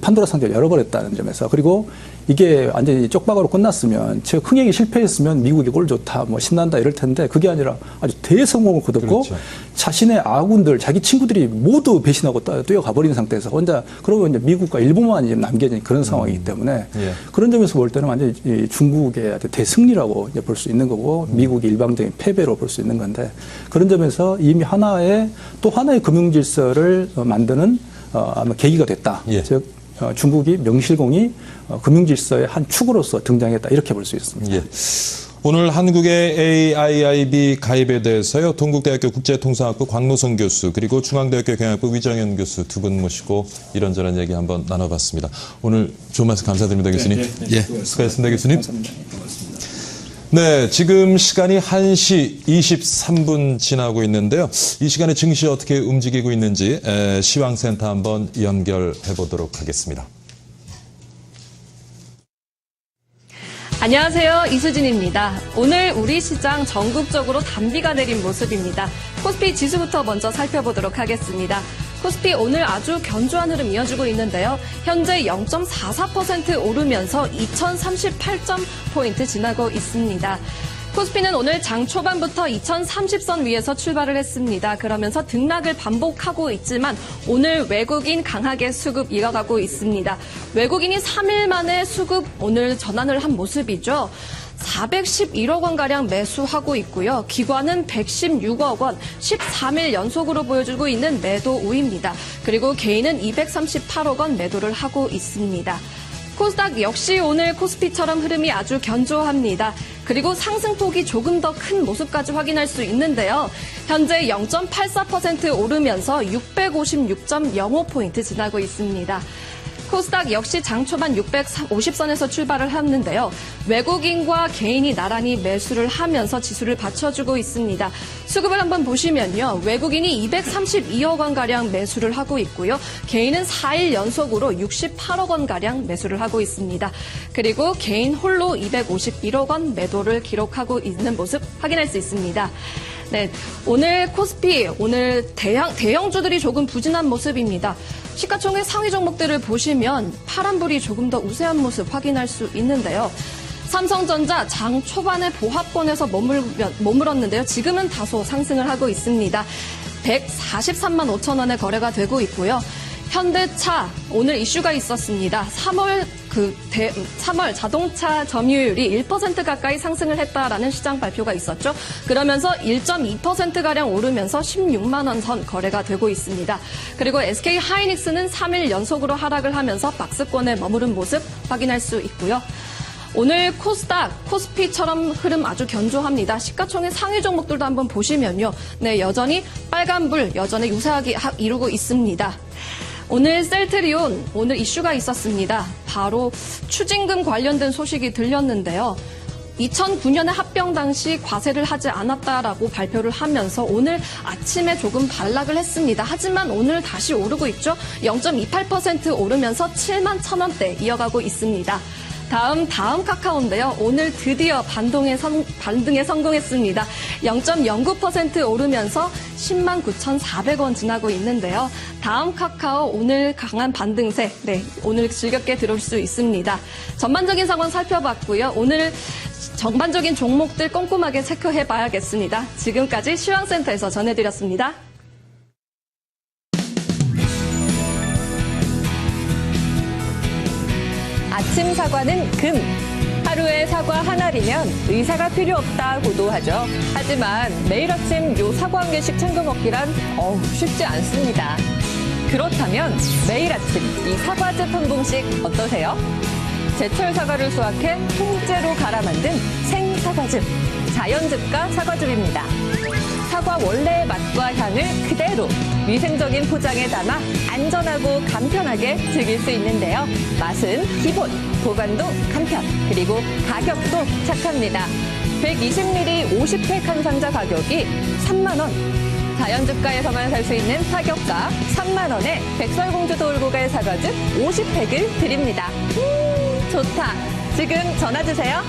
[SPEAKER 4] 판도라 상자를 열어버렸다는 점에서 그리고 이게 완전히 쪽박으로 끝났으면 즉 흥행이 실패했으면 미국이 꼴 좋다 뭐 신난다 이럴 텐데 그게 아니라 아주 대성공을 거뒀고
[SPEAKER 1] 그렇죠.
[SPEAKER 4] 자신의 아군들 자기 친구들이 모두 배신하고 뛰어가 버린 상태에서 혼자 그러고 이제 미국과 일본만 이제 남겨진 그런 상황이기 때문에
[SPEAKER 1] 예.
[SPEAKER 4] 그런 점에서 볼 때는 완전히 이 중국의 아주 대승리라고 볼 수 있는 거고 미국의 일방적인 패배로 볼 수 있는 건데 그런 점에서 이미 또 하나의 금융 질서를 만드는 아마 계기가 됐다.
[SPEAKER 1] 예.
[SPEAKER 4] 즉 중국이 명실공히 금융 질서의 한 축으로서 등장했다 이렇게 볼 수 있습니다.
[SPEAKER 1] 예. 오늘 한국의 AIIB 가입에 대해서요. 동국대학교 국제통상학부 광노성 교수 그리고 중앙대학교 경영학부 위정현 교수 두 분 모시고 이런저런 얘기 한번 나눠봤습니다. 오늘 좋은 말씀 감사드립니다, 교수님. 예, 수고하셨습니다, 교수님.
[SPEAKER 3] 감사합니다. 고맙습니다.
[SPEAKER 1] 네, 지금 시간이 1시 23분 지나고 있는데요. 이 시간에 증시 어떻게 움직이고 있는지 시황센터 한번 연결해 보도록 하겠습니다.
[SPEAKER 5] 안녕하세요. 이수진입니다. 오늘 우리 시장 전국적으로 단비가 내린 모습입니다. 코스피 지수부터 먼저 살펴보도록 하겠습니다. 코스피 오늘 아주 견조한 흐름 이어지고 있는데요. 현재 0.44% 오르면서 2038.포인트 지나고 있습니다. 코스피는 오늘 장 초반부터 2030선 위에서 출발을 했습니다. 그러면서 등락을 반복하고 있지만 오늘 외국인 강하게 수급 이어가고 있습니다. 외국인이 3일 만에 수급 오늘 전환을 한 모습이죠. 411억 원가량 매수하고 있고요. 기관은 116억 원, 13일 연속으로 보여주고 있는 매도 우입니다. 그리고 개인은 238억 원 매도를 하고 있습니다. 코스닥 역시 오늘 코스피처럼 흐름이 아주 견조합니다. 그리고 상승폭이 조금 더 큰 모습까지 확인할 수 있는데요. 현재 0.84% 오르면서 656.05포인트 지나고 있습니다. 코스닥 역시 장 초반 650선에서 출발을 했는데요. 외국인과 개인이 나란히 매수를 하면서 지수를 받쳐주고 있습니다. 수급을 한번 보시면요. 외국인이 232억 원가량 매수를 하고 있고요. 개인은 4일 연속으로 68억 원가량 매수를 하고 있습니다. 그리고 개인 홀로 251억 원 매도를 기록하고 있는 모습 확인할 수 있습니다. 네, 오늘 코스피, 오늘 대형주들이 조금 부진한 모습입니다. 시가총액 상위 종목들을 보시면 파란불이 조금 더 우세한 모습 확인할 수 있는데요. 삼성전자 장 초반에 보합권에서 머물었는데요. 지금은 다소 상승을 하고 있습니다. 143만 5천 원에 거래가 되고 있고요. 현대차 오늘 이슈가 있었습니다. 3월 3월 자동차 점유율이 1% 가까이 상승을 했다라는 시장 발표가 있었죠. 그러면서 1.2%가량 오르면서 16만 원 선 거래가 되고 있습니다. 그리고 SK 하이닉스는 3일 연속으로 하락을 하면서 박스권에 머무른 모습 확인할 수 있고요. 오늘 코스닥, 코스피처럼 흐름 아주 견조합니다. 시가총액 상위 종목들도 한번 보시면요. 네, 여전히 빨간불, 여전히 유사하게 이루고 있습니다. 오늘 셀트리온, 오늘 이슈가 있었습니다. 바로 추징금 관련된 소식이 들렸는데요. 2009년에 합병 당시 과세를 하지 않았다라고 발표를 하면서 오늘 아침에 조금 반락을 했습니다. 하지만 오늘 다시 오르고 있죠. 0.28% 오르면서 7만 1,000원대 이어가고 있습니다. 다음 카카오인데요. 오늘 드디어 반등에 성공했습니다. 0.09% 오르면서 10만 9,400원 지나고 있는데요. 다음 카카오 오늘 강한 반등세, 네, 오늘 즐겁게 들어올 수 있습니다. 전반적인 상황 살펴봤고요. 오늘 전반적인 종목들 꼼꼼하게 체크해봐야겠습니다. 지금까지 시황센터에서 전해드렸습니다.
[SPEAKER 6] 아침 사과는 금. 하루에 사과 하나리면 의사가 필요 없다고도 하죠. 하지만 매일 아침 요 사과 한 개씩 챙겨 먹기란 쉽지 않습니다. 그렇다면 매일 아침 이 사과즙 한 봉씩 어떠세요? 제철 사과를 수확해 통째로 갈아 만든 생사과즙. 자연즙과 사과즙입니다. 사과 원래의 맛과 향을 그대로 위생적인 포장에 담아 안전하고 간편하게 즐길 수 있는데요. 맛은 기본, 보관도 간편, 그리고 가격도 착합니다. 120ml 50팩 한 상자 가격이 3만 원. 자연즙가에서만 살 수 있는 타격가 3만 원에 백설공주 돌고 갈 사과즙 50팩을 드립니다. 좋다. 지금 전화 주세요.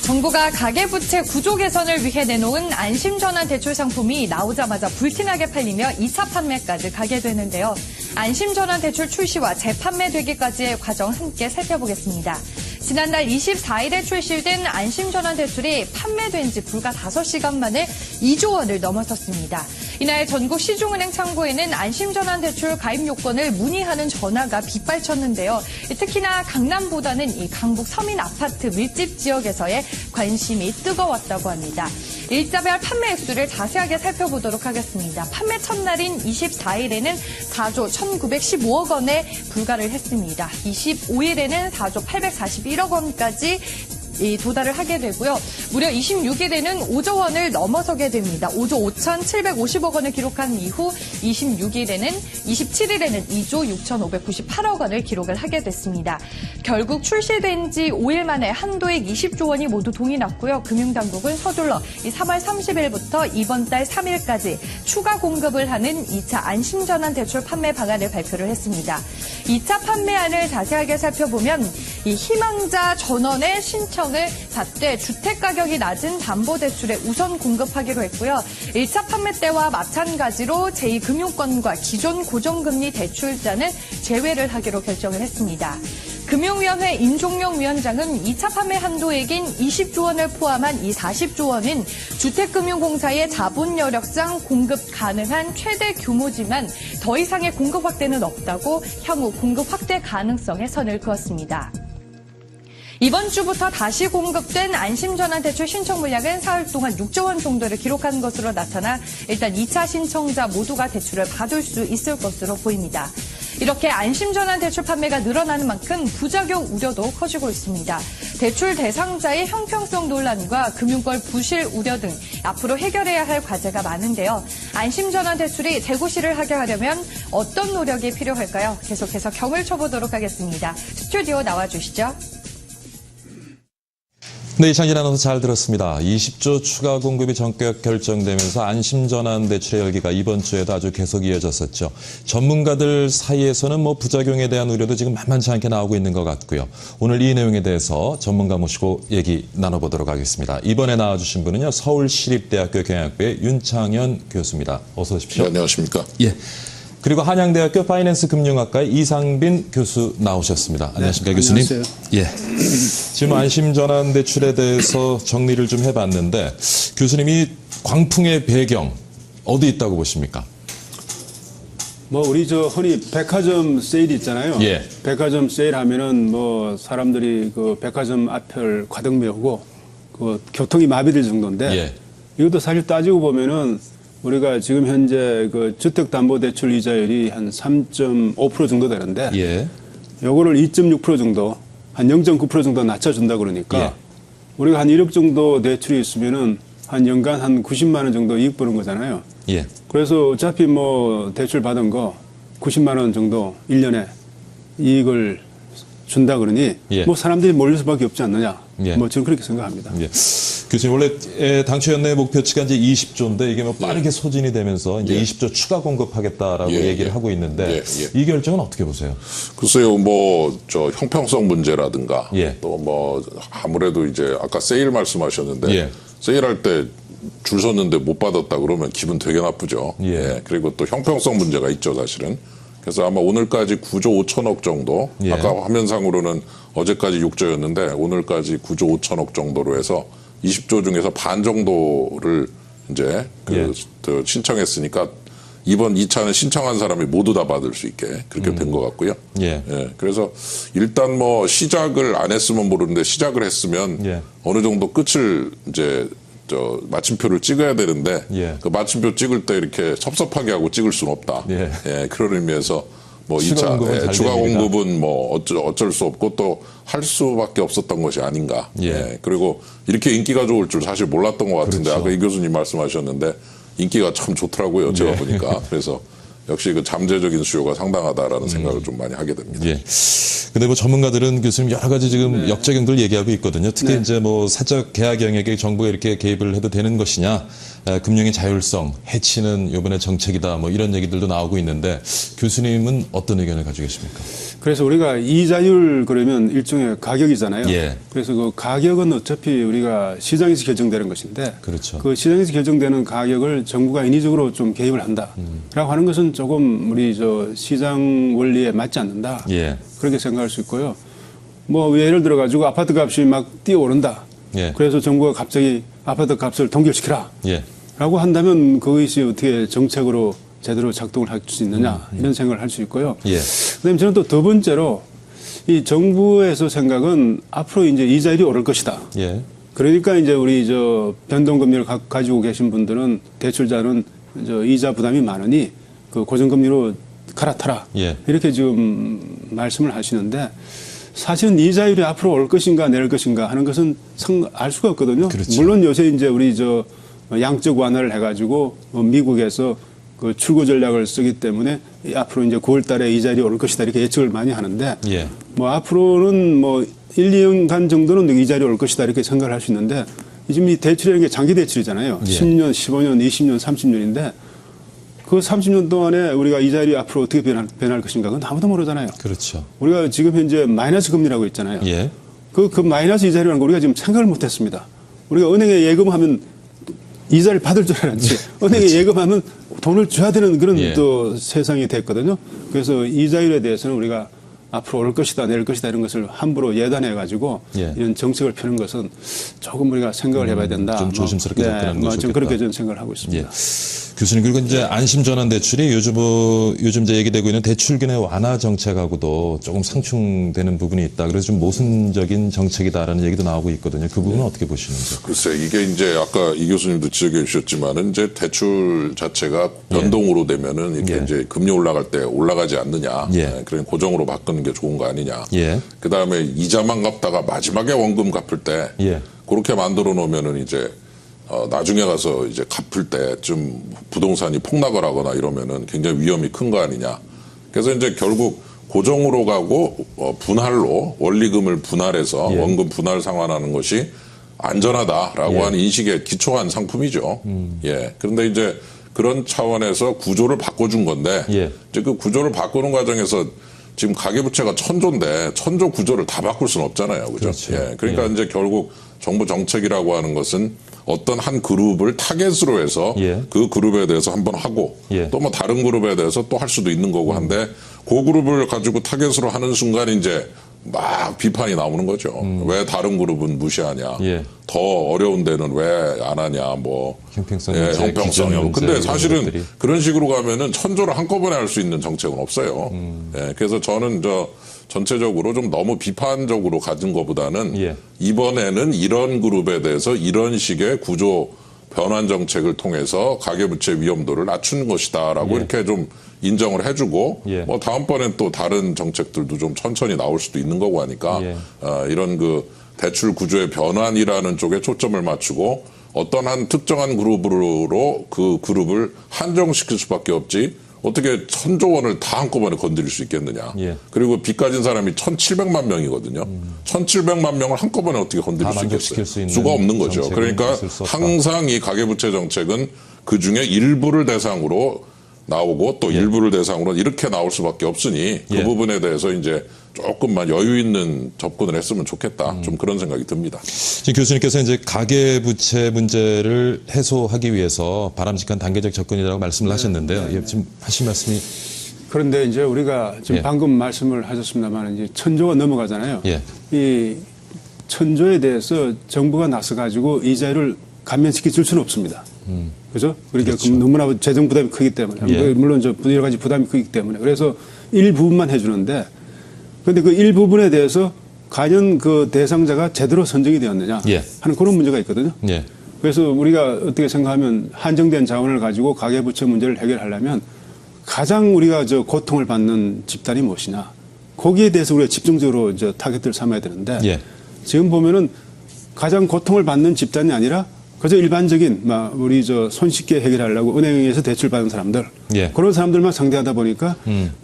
[SPEAKER 2] 정부가 가계부채 구조 개선을 위해 내놓은 안심전환 대출 상품이 나오자마자 불티나게 팔리며 2차 판매까지 가게 되는데요. 안심전환 대출 출시와 재판매되기까지의 과정 함께 살펴보겠습니다. 지난달 24일에 출시된 안심전환 대출이 판매된 지 불과 5시간 만에 2조 원을 넘어섰습니다. 이날 전국 시중은행 창구에는 안심전환 대출 가입 요건을 문의하는 전화가 빗발쳤는데요. 특히나 강남보다는 이 강북 서민 아파트 밀집 지역에서의 관심이 뜨거웠다고 합니다. 일자별 판매 액수를 자세하게 살펴보도록 하겠습니다. 판매 첫날인 24일에는 4조 1,915억 원에 불과를 했습니다. 25일에는 4조 841억 원까지 도달을 하게 되고요. 무려 26일에는 5조 원을 넘어서게 됩니다. 5조 5,750억 원을 기록한 이후 27일에는 2조 6,598억 원을 기록을 하게 됐습니다. 결국 출시된 지 5일 만에 한도액 20조 원이 모두 동이 났고요. 금융당국은 서둘러 3월 30일부터 이번 달 3일까지 추가 공급을 하는 2차 안심전환 대출 판매 방안을 발표를 했습니다. 2차 판매안을 자세하게 살펴보면 이 희망자 전원의 신청을 받되 주택 가격이 낮은 담보대출에 우선 공급하기로 했고요. 1차 판매 때와 마찬가지로 제2금융권과 기존 고정금리 대출자는 제외를 하기로 결정을 했습니다. 금융위원회 임종용 위원장은 2차 판매 한도액인 20조 원을 포함한 이 40조 원은 주택금융공사의 자본 여력상 공급 가능한 최대 규모지만 더 이상의 공급 확대는 없다고 향후 공급 확대 가능성에 선을 그었습니다. 이번 주부터 다시 공급된 안심전환 대출 신청 물량은 사흘 동안 6조 원 정도를 기록한 것으로 나타나 일단 2차 신청자 모두가 대출을 받을 수 있을 것으로 보입니다. 이렇게 안심전환 대출 판매가 늘어나는 만큼 부작용 우려도 커지고 있습니다. 대출 대상자의 형평성 논란과 금융권 부실 우려 등 앞으로 해결해야 할 과제가 많은데요. 안심전환 대출이 재고시를 하게 하려면 어떤 노력이 필요할까요? 계속해서 경을 쳐보도록 하겠습니다. 스튜디오 나와주시죠.
[SPEAKER 1] 네, 이창진 아나운서 잘 들었습니다. 20조 추가 공급이 전격 결정되면서 안심전환 대출의 열기가 이번 주에도 아주 계속 이어졌었죠. 전문가들 사이에서는 뭐 부작용에 대한 우려도 지금 만만치 않게 나오고 있는 것 같고요. 오늘 이 내용에 대해서 전문가 모시고 얘기 나눠보도록 하겠습니다. 이번에 나와주신 분은요, 서울시립대학교 경영학부의 윤창현 교수입니다. 어서 오십시오.
[SPEAKER 7] 네, 안녕하십니까.
[SPEAKER 1] 예. 그리고 한양대학교 파이낸스 금융학과의 이상빈 교수 나오셨습니다. 안녕하십니까, 교수님?
[SPEAKER 8] 안녕하세요.
[SPEAKER 1] 예. 지금 안심전환 대출에 대해서 정리를 좀 해봤는데 교수님이 광풍의 배경 어디 있다고 보십니까?
[SPEAKER 8] 뭐 우리 저 흔히 백화점 세일 있잖아요.
[SPEAKER 1] 예.
[SPEAKER 8] 백화점 세일 하면은 뭐 사람들이 그 백화점 앞을 가득 메우고 그 교통이 마비될 정도인데
[SPEAKER 1] 예.
[SPEAKER 8] 이것도 사실 따지고 보면은 우리가 지금 현재 그 주택담보대출 이자율이 한 3.5% 정도 되는데
[SPEAKER 1] 예.
[SPEAKER 8] 요거를 2.6% 정도 한 0.9% 정도 낮춰준다 그러니까
[SPEAKER 1] 예.
[SPEAKER 8] 우리가 한 1억 정도 대출이 있으면은 한 연간 한 90만 원 정도 이익 버는 거잖아요.
[SPEAKER 1] 예.
[SPEAKER 8] 그래서 어차피 뭐 대출 받은 거 90만 원 정도 1년에 이익을 준다 그러니
[SPEAKER 1] 예.
[SPEAKER 8] 뭐 사람들이 몰릴 수밖에 없지 않느냐.
[SPEAKER 1] 예.
[SPEAKER 8] 뭐 저는 그렇게 생각합니다.
[SPEAKER 1] 예. 교수님, 원래 당초 연내 목표치가 이제 20조인데 이게 뭐 빠르게 소진이 되면서 이제 20조 추가 공급하겠다라고
[SPEAKER 7] 예,
[SPEAKER 1] 얘기를
[SPEAKER 7] 예.
[SPEAKER 1] 하고 있는데
[SPEAKER 7] 예,
[SPEAKER 1] 이 결정은 어떻게 보세요?
[SPEAKER 7] 글쎄요, 뭐, 형평성 문제라든가,
[SPEAKER 1] 예.
[SPEAKER 7] 또 뭐, 아무래도 이제 아까 세일 말씀하셨는데,
[SPEAKER 1] 예.
[SPEAKER 7] 세일할 때 줄 섰는데 못 받았다 그러면 기분 되게 나쁘죠.
[SPEAKER 1] 예.
[SPEAKER 7] 그리고 또 형평성 문제가 있죠, 사실은. 그래서 아마 오늘까지 9조 5천억 정도,
[SPEAKER 1] 예.
[SPEAKER 7] 아까 화면상으로는 어제까지 6조였는데, 오늘까지 9조 5천억 정도로 해서 20조 중에서 반 정도를 이제 그 신청했으니까 이번 2차는 신청한 사람이 모두 다 받을 수 있게 그렇게 된 것 같고요.
[SPEAKER 1] 예.
[SPEAKER 7] 그래서 일단 뭐 시작을 안 했으면 모르는데 시작을 했으면
[SPEAKER 1] 예.
[SPEAKER 7] 어느 정도 끝을 이제 마침표를 찍어야 되는데
[SPEAKER 1] 예.
[SPEAKER 7] 그 마침표 찍을 때 이렇게 섭섭하게 하고 찍을 수는 없다.
[SPEAKER 1] 예.
[SPEAKER 7] 그런 의미에서 뭐
[SPEAKER 1] 추가
[SPEAKER 7] 2차
[SPEAKER 1] 공급은 잘
[SPEAKER 7] 추가
[SPEAKER 1] 됩니다.
[SPEAKER 7] 공급은 뭐 어쩔 수 없고 또 할 수밖에 없었던 것이 아닌가.
[SPEAKER 1] 예.
[SPEAKER 7] 그리고 이렇게 인기가 좋을 줄 사실 몰랐던 것 같은데
[SPEAKER 1] 그렇죠.
[SPEAKER 7] 아까 이 교수님 말씀하셨는데 인기가 참 좋더라고요. 제가
[SPEAKER 1] 예.
[SPEAKER 7] 보니까. 그래서 역시 그 잠재적인 수요가 상당하다라는 생각을 좀 많이 하게 됩니다.
[SPEAKER 1] 예. 근데 뭐 전문가들은 교수님 여러 가지 지금 역작용들 얘기하고 있거든요. 특히 이제 뭐 사적 계약 영역에 정부가 이렇게 개입을 해도 되는 것이냐, 금융의 자율성 해치는 이번에 정책이다, 뭐 이런 얘기들도 나오고 있는데 교수님은 어떤 의견을 가지고 계십니까?
[SPEAKER 8] 그래서 우리가 이자율 그러면 일종의 가격이잖아요.
[SPEAKER 1] 예.
[SPEAKER 8] 그래서 그 가격은 어차피 우리가 시장에서 결정되는 것인데
[SPEAKER 1] 그렇죠.
[SPEAKER 8] 그 시장에서 결정되는 가격을 정부가 인위적으로 좀 개입을 한다라고 하는 것은 조금 우리 시장 원리에 맞지 않는다.
[SPEAKER 1] 예.
[SPEAKER 8] 그렇게 생각할 수 있고요. 뭐 예를 들어 가지고 아파트 값이 막 뛰어오른다.
[SPEAKER 1] 예.
[SPEAKER 8] 그래서 정부가 갑자기 아파트 값을 동결시키라.
[SPEAKER 1] 예.
[SPEAKER 8] 라고 한다면 그것이 어떻게 정책으로 제대로 작동을 할 수 있느냐 이런 생각을 할 수 있고요.
[SPEAKER 1] 예.
[SPEAKER 8] 그다음에 저는 또 두 번째로 이 정부에서 생각은 앞으로 이제 이자율이 오를 것이다.
[SPEAKER 1] 예.
[SPEAKER 8] 그러니까 이제 우리 변동금리를 가지고 계신 분들은 대출자는 이자 부담이 많으니 그 고정금리로 갈아타라.
[SPEAKER 1] 예.
[SPEAKER 8] 이렇게 지금 말씀을 하시는데 사실은 이자율이 앞으로 올 것인가 내릴 것인가 하는 것은 알 수가 없거든요.
[SPEAKER 1] 그렇죠.
[SPEAKER 8] 물론 요새 이제 우리 양적 완화를 해가지고 미국에서 그 출구 전략을 쓰기 때문에 앞으로 이제 9월 달에 이자율이 오를 것이다 이렇게 예측을 많이 하는데
[SPEAKER 1] 예.
[SPEAKER 8] 뭐 앞으로는 뭐 1, 2년간 정도는 이자율이 올 것이다 이렇게 생각을 할 수 있는데 지금 이 대출이라는 게 장기 대출이잖아요.
[SPEAKER 1] 예.
[SPEAKER 8] 10년, 15년, 20년, 30년인데 그 30년 동안에 우리가 이자율이 앞으로 어떻게 변할 것인가 그건 아무도 모르잖아요.
[SPEAKER 1] 그렇죠.
[SPEAKER 8] 우리가 지금 현재 마이너스 금리라고 있잖아요.
[SPEAKER 1] 예.
[SPEAKER 8] 그 마이너스 이자율이라는 거 우리가 지금 생각을 못 했습니다. 우리가 은행에 예금하면 이자를 받을 줄 알았지. 은행에 예금하면 돈을 줘야 되는 그런
[SPEAKER 1] 예.
[SPEAKER 8] 또 세상이 됐거든요. 그래서 이자율에 대해서는 우리가 앞으로 올 것이다, 내릴 것이다 이런 것을 함부로 예단해가지고
[SPEAKER 1] 예.
[SPEAKER 8] 이런 정책을 펴는 것은 조금 우리가 생각을 해봐야 된다.
[SPEAKER 1] 좀 조심스럽게 접근하는 것이
[SPEAKER 8] 좀
[SPEAKER 1] 좋겠다.
[SPEAKER 8] 그렇게 저는 생각을 하고 있습니다.
[SPEAKER 1] 예. 교수님, 그리고 이제 안심전환 대출이 요즘 이제 얘기되고 있는 대출기내 완화 정책하고도 조금 상충되는 부분이 있다. 그래서 좀 모순적인 정책이다라는 얘기도 나오고 있거든요. 그 부분은 어떻게 보시는지?
[SPEAKER 7] 글쎄, 이게 이제 아까 이 교수님도 지적해 주셨지만은 이제 대출 자체가 변동으로 되면은 이렇게
[SPEAKER 1] 예.
[SPEAKER 7] 이제 금리 올라갈 때 올라가지 않느냐.
[SPEAKER 1] 예.
[SPEAKER 7] 그냥 고정으로 바꾸는 게 좋은 거 아니냐.
[SPEAKER 1] 예.
[SPEAKER 7] 그 다음에 이자만 갚다가 마지막에 원금 갚을 때
[SPEAKER 1] 예.
[SPEAKER 7] 그렇게 만들어 놓으면은 이제 나중에 가서 이제 갚을 때 좀 부동산이 폭락을 하거나 이러면은 굉장히 위험이 큰 거 아니냐. 그래서 이제 결국 고정으로 가고 분할로 원리금을 분할해서
[SPEAKER 1] 예.
[SPEAKER 7] 원금 분할 상환하는 것이 안전하다라고 하는 인식에 기초한 상품이죠. 예. 그런데 이제 그런 차원에서 구조를 바꿔준 건데
[SPEAKER 1] 예.
[SPEAKER 7] 이제 그 구조를 바꾸는 과정에서 지금 가계부채가 1,000조인데 1,000조 구조를 다 바꿀 수는 없잖아요. 그죠?
[SPEAKER 1] 그렇죠.
[SPEAKER 7] 예. 그러니까 이제 결국 정부 정책이라고 하는 것은 어떤 한 그룹을 타겟으로 해서
[SPEAKER 1] 예.
[SPEAKER 7] 그 그룹에 대해서 한번 하고
[SPEAKER 1] 예.
[SPEAKER 7] 또 뭐 다른 그룹에 대해서 또 할 수도 있는 거고 한데 그 그룹을 가지고 타겟으로 하는 순간 이제 막 비판이 나오는 거죠. 왜 다른 그룹은 무시하냐.
[SPEAKER 1] 예.
[SPEAKER 7] 더 어려운 데는 왜 안 하냐. 뭐
[SPEAKER 1] 형평성
[SPEAKER 7] 예,
[SPEAKER 1] 문제,
[SPEAKER 7] 형평성.
[SPEAKER 1] 기준 문제
[SPEAKER 7] 근데
[SPEAKER 1] 이런
[SPEAKER 7] 사실은
[SPEAKER 1] 것들이.
[SPEAKER 7] 그런 식으로 가면은 1,000조를 한꺼번에 할 수 있는 정책은 없어요. 예, 그래서 저는 전체적으로 좀 너무 비판적으로 가진 것보다는
[SPEAKER 1] 예.
[SPEAKER 7] 이번에는 이런 그룹에 대해서 이런 식의 구조 변환 정책을 통해서 가계부채 위험도를 낮추는 것이다라고
[SPEAKER 1] 예.
[SPEAKER 7] 이렇게 좀 인정을 해주고
[SPEAKER 1] 예.
[SPEAKER 7] 뭐 다음번엔 또 다른 정책들도 좀 천천히 나올 수도 있는 거고 하니까
[SPEAKER 1] 예.
[SPEAKER 7] 이런 그 대출 구조의 변환이라는 쪽에 초점을 맞추고 어떤 한 특정한 그룹으로 그 그룹을 한정시킬 수밖에 없지 어떻게 1,000조 원을 다 한꺼번에 건드릴 수 있겠느냐.
[SPEAKER 1] 예.
[SPEAKER 7] 그리고 빚 가진 사람이 1,700만 명이거든요. 1,700만 명을 한꺼번에 어떻게 건드릴
[SPEAKER 1] 다
[SPEAKER 7] 수
[SPEAKER 1] 만족시킬 수
[SPEAKER 7] 있겠어요.
[SPEAKER 1] 있는
[SPEAKER 7] 수가 없는 거죠.
[SPEAKER 1] 정책은
[SPEAKER 7] 그러니까
[SPEAKER 1] 있을 수 없다.
[SPEAKER 7] 항상 이 가계부채 정책은 그중에 일부를 대상으로 나오고 또 일부를 대상으로 이렇게 나올 수밖에 없으니 그
[SPEAKER 1] 예.
[SPEAKER 7] 부분에 대해서 이제 조금만 여유 있는 접근을 했으면 좋겠다. 좀 그런 생각이 듭니다.
[SPEAKER 1] 지금 교수님께서 이제 가계부채 문제를 해소하기 위해서 바람직한 단계적 접근이라고 말씀을 하셨는데요. 예, 지금 하신 말씀이
[SPEAKER 8] 그런데 이제 우리가 지금
[SPEAKER 1] 예.
[SPEAKER 8] 방금 말씀을 하셨습니다만 이제 1,000조가 넘어가잖아요.
[SPEAKER 1] 예.
[SPEAKER 8] 이 1,000조에 대해서 정부가 나서 가지고 이자율을 감면시켜 줄 수는 없습니다. 그죠? 그러니까 너무나 재정 부담이 크기 때문에
[SPEAKER 1] 예.
[SPEAKER 8] 물론 여러 가지 부담이 크기 때문에 그래서 일부분만 해주는데 그런데 그 일부분에 대해서 과연 그 대상자가 제대로 선정이 되었느냐
[SPEAKER 1] 예.
[SPEAKER 8] 하는 그런 문제가 있거든요.
[SPEAKER 1] 예.
[SPEAKER 8] 그래서 우리가 어떻게 생각하면 한정된 자원을 가지고 가계부채 문제를 해결하려면 가장 우리가 고통을 받는 집단이 무엇이냐 거기에 대해서 우리가 집중적으로 타겟을 삼아야 되는데
[SPEAKER 1] 예.
[SPEAKER 8] 지금 보면은 가장 고통을 받는 집단이 아니라 그저 일반적인 우리 손쉽게 해결하려고 은행에서 대출 받은 사람들
[SPEAKER 1] 예.
[SPEAKER 8] 그런 사람들만 상대하다 보니까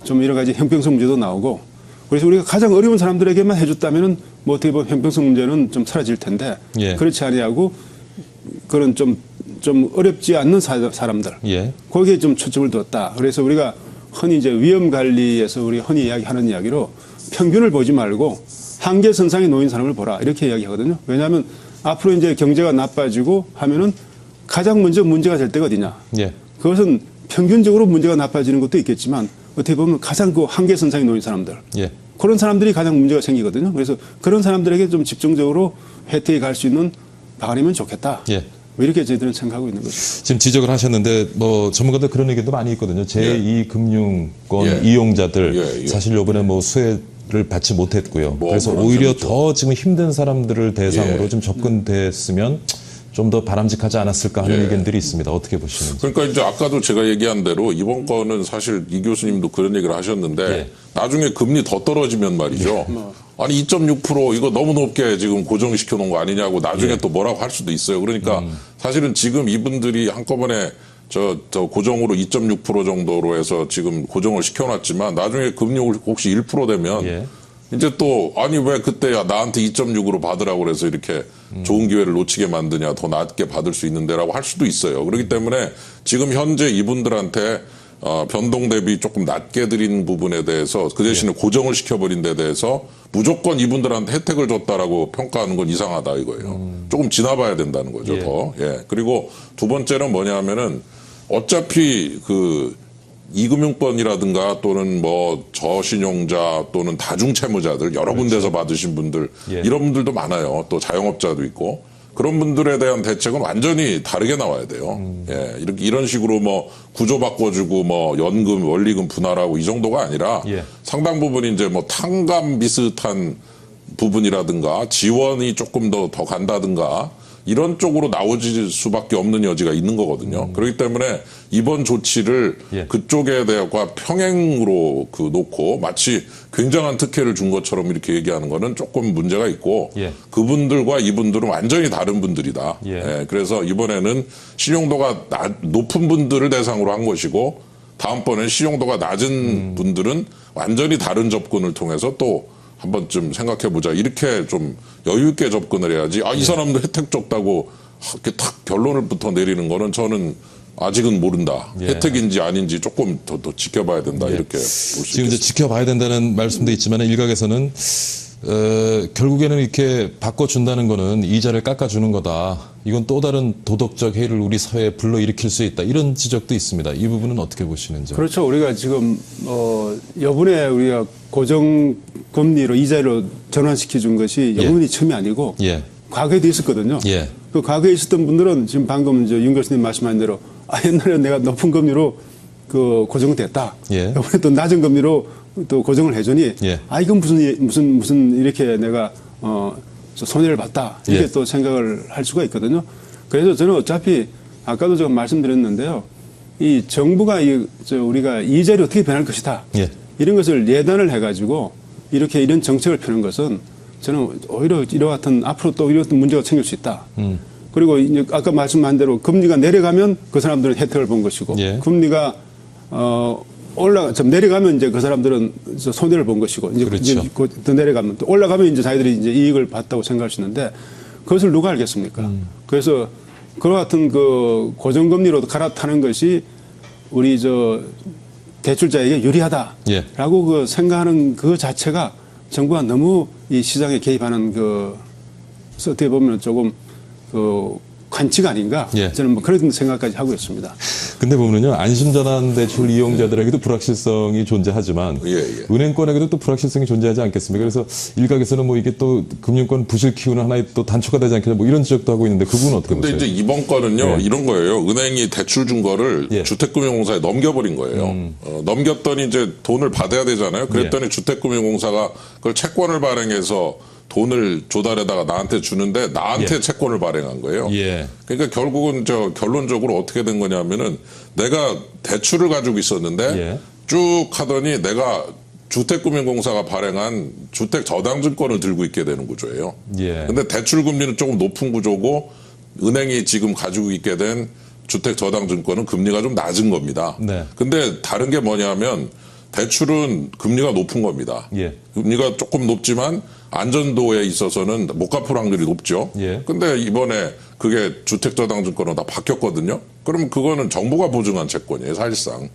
[SPEAKER 8] 좀 여러 가지 형평성 문제도 나오고 그래서 우리가 가장 어려운 사람들에게만 해줬다면은 뭐 어떻게 보면 형평성 문제는 좀 사라질 텐데
[SPEAKER 1] 예.
[SPEAKER 8] 그렇지 아니하고 그런 좀 어렵지 않는 사람들
[SPEAKER 1] 예.
[SPEAKER 8] 거기에 좀 초점을 뒀다. 그래서 우리가 흔히 이제 위험 관리에서 우리 흔히 이야기하는 이야기로 평균을 보지 말고 한계선상에 놓인 사람을 보라 이렇게 이야기하거든요. 왜냐하면 앞으로 이제 경제가 나빠지고 하면은 가장 먼저 문제가 될 때가 어디냐.
[SPEAKER 1] 예.
[SPEAKER 8] 그것은 평균적으로 문제가 나빠지는 것도 있겠지만 어떻게 보면 가장 그 한계선상에 놓인 사람들.
[SPEAKER 1] 예.
[SPEAKER 8] 그런 사람들이 가장 문제가 생기거든요. 그래서 그런 사람들에게 좀 집중적으로 혜택이 갈 수 있는 방안이면 좋겠다.
[SPEAKER 1] 예.
[SPEAKER 8] 뭐 이렇게 저희들은 생각하고 있는 거죠.
[SPEAKER 1] 지금 지적을 하셨는데 뭐 전문가들 그런 의견도 많이 있거든요. 제2금융권
[SPEAKER 7] 예.
[SPEAKER 1] 이용자들
[SPEAKER 7] 예, 예. 사실
[SPEAKER 1] 사실 요번에 뭐 수혜를 받지 못했고요.
[SPEAKER 7] 뭐
[SPEAKER 1] 그래서
[SPEAKER 7] 그런
[SPEAKER 1] 오히려
[SPEAKER 7] 셈이죠.
[SPEAKER 1] 더 지금 힘든 사람들을 대상으로
[SPEAKER 7] 예.
[SPEAKER 1] 좀 접근됐으면 좀 더 바람직하지 않았을까 하는
[SPEAKER 7] 예.
[SPEAKER 1] 의견들이 있습니다. 어떻게 보시는지.
[SPEAKER 7] 그러니까 이제 아까도 제가 얘기한 대로 이번 거는 사실 이 교수님도 그런 얘기를 하셨는데
[SPEAKER 1] 예.
[SPEAKER 7] 나중에 금리 더 떨어지면 말이죠. 아니 2.6% 이거 너무 높게 지금 고정시켜 놓은 거 아니냐고 나중에 또 뭐라고 할 수도 있어요. 그러니까 사실은 지금 이분들이 한꺼번에 저 고정으로 2.6% 정도로 해서 지금 고정을 시켜놨지만 나중에 금리 혹시 1% 되면
[SPEAKER 1] 예.
[SPEAKER 7] 이제 또 아니 왜 그때야 나한테 2.6으로 받으라고 그래서 이렇게 좋은 기회를 놓치게 만드냐 더 낮게 받을 수 있는데라고 할 수도 있어요. 그렇기 때문에 지금 현재 이분들한테 변동 대비 조금 낮게 드린 부분에 대해서 그 대신에 고정을 시켜버린 데 대해서 무조건 이분들한테 혜택을 줬다라고 평가하는 건 이상하다 이거예요. 조금 지나봐야 된다는 거죠.
[SPEAKER 1] 예.
[SPEAKER 7] 더. 예. 그리고 두 번째는 뭐냐면은 어차피 그 이금융권이라든가 또는 뭐 저신용자 또는 다중채무자들 여러 군데서 받으신 분들
[SPEAKER 1] 예.
[SPEAKER 7] 이런 분들도 많아요. 또 자영업자도 있고 그런 분들에 대한 대책은 완전히 다르게 나와야 돼요. 예, 이런 식으로 뭐 구조 바꿔주고 뭐 연금, 원리금 분할하고 이 정도가 아니라
[SPEAKER 1] 예.
[SPEAKER 7] 상당 부분 이제 뭐 탕감 비슷한 부분이라든가 지원이 조금 더 간다든가 이런 쪽으로 나오질 수밖에 없는 여지가 있는 거거든요. 그렇기 때문에 이번 조치를
[SPEAKER 1] 예.
[SPEAKER 7] 그쪽에 대해서 평행으로 놓고 마치 굉장한 특혜를 준 것처럼 이렇게 얘기하는 거는 조금 문제가 있고
[SPEAKER 1] 예.
[SPEAKER 7] 그분들과 이분들은 완전히 다른 분들이다.
[SPEAKER 1] 예.
[SPEAKER 7] 예, 그래서 이번에는 신용도가 높은 분들을 대상으로 한 것이고 다음번엔 신용도가 낮은 분들은 완전히 다른 접근을 통해서 또 한 번쯤 생각해보자. 이렇게 좀 여유 있게 접근을 해야지. 이 사람도 혜택 줬다고 이렇게 탁 결론을부터 내리는 거는 저는 아직은 모른다. 혜택인지 아닌지 조금 더 지켜봐야 된다. 이렇게 볼 수
[SPEAKER 1] 지금 이제
[SPEAKER 7] 있겠습니다.
[SPEAKER 1] 지켜봐야 된다는 말씀도 있지만 일각에서는 결국에는 이렇게 바꿔준다는 거는 이자를 깎아주는 거다. 이건 또 다른 도덕적 해이를 우리 사회에 불러일으킬 수 있다. 이런 지적도 있습니다. 이 부분은 어떻게 보시는지.
[SPEAKER 8] 그렇죠. 우리가 지금 요번에 우리가 고정금리로 이자로 전환시켜 준 것이 요번이 처음이 아니고
[SPEAKER 1] 예.
[SPEAKER 8] 과거에도 있었거든요.
[SPEAKER 1] 예.
[SPEAKER 8] 그 과거에 있었던 분들은 지금 방금 윤 교수님 말씀하신 대로 옛날에 내가 높은 금리로 그 고정됐다.
[SPEAKER 1] 예.
[SPEAKER 8] 이번에 또 낮은 금리로 또 고정을 해주니
[SPEAKER 1] 예.
[SPEAKER 8] 이건 무슨 이렇게 내가 손해를 봤다 이렇게
[SPEAKER 1] 예.
[SPEAKER 8] 또 생각을 할 수가 있거든요. 그래서 저는 어차피 아까도 제가 말씀드렸는데요. 이 정부가 우리가 이자율이 어떻게 변할 것이다.
[SPEAKER 1] 예.
[SPEAKER 8] 이런 것을 예단을 해가지고 이런 정책을 펴는 것은 저는 오히려 이와 같은 앞으로 또 이런 문제가 생길 수 있다. 그리고 이제 아까 말씀한 대로 금리가 내려가면 그 사람들은 혜택을 본 것이고
[SPEAKER 1] 예.
[SPEAKER 8] 금리가 좀 내려가면 이제 그 사람들은 손해를 본 것이고 이제
[SPEAKER 1] 그렇죠.
[SPEAKER 8] 더 내려가면 또 올라가면 이제 자기들이 이제 이익을 봤다고 생각할 수 있는데 그것을 누가 알겠습니까? 그래서 그와 같은 그 고정금리로 갈아타는 것이 우리 대출자에게 유리하다라고
[SPEAKER 1] 예.
[SPEAKER 8] 그 생각하는 그 자체가 정부가 너무 이 시장에 개입하는 어떻게 보면 조금 관치가 아닌가
[SPEAKER 1] 예.
[SPEAKER 8] 저는 뭐 그런 생각까지 하고 있습니다.
[SPEAKER 1] 근데 보면요, 안심전환대출 이용자들에게도 불확실성이 존재하지만
[SPEAKER 7] 예.
[SPEAKER 1] 은행권에게도 또 불확실성이 존재하지 않겠습니까? 그래서 일각에서는 뭐 이게 또 금융권 부실 키우는 하나의 또 단초가 되지 않겠냐 뭐 이런 지적도 하고 있는데 그 부분은 어떻게
[SPEAKER 7] 근데
[SPEAKER 1] 보세요?
[SPEAKER 7] 이제 이번 건은요,
[SPEAKER 1] 예.
[SPEAKER 7] 이런 거예요. 은행이 대출 준 거를
[SPEAKER 1] 예.
[SPEAKER 7] 주택금융공사에 넘겨버린 거예요. 넘겼더니 이제 돈을 받아야 되잖아요. 그랬더니
[SPEAKER 1] 예.
[SPEAKER 7] 주택금융공사가 그걸 채권을 발행해서 돈을 조달해다가 나한테 주는데 나한테
[SPEAKER 1] 예.
[SPEAKER 7] 채권을 발행한 거예요.
[SPEAKER 1] 예.
[SPEAKER 7] 그러니까 결국은 결론적으로 어떻게 된 거냐면은 내가 대출을 가지고 있었는데
[SPEAKER 1] 예.
[SPEAKER 7] 쭉 하더니 내가 주택금융공사가 발행한 주택저당증권을 들고 있게 되는 구조예요.
[SPEAKER 1] 예.
[SPEAKER 7] 근데 대출 금리는 조금 높은 구조고 은행이 지금 가지고 있게 된 주택저당증권은 금리가 좀 낮은 겁니다.
[SPEAKER 1] 네.
[SPEAKER 7] 근데 다른 게 뭐냐면 대출은 금리가 높은 겁니다.
[SPEAKER 1] 예.
[SPEAKER 7] 금리가 조금 높지만 안전도에 있어서는 못 갚을 확률이 높죠.
[SPEAKER 1] 예.
[SPEAKER 7] 근데 이번에 그게 주택저당증권으로 다 바뀌었거든요. 그러면 그거는 정부가 보증한 채권이에요, 사실상.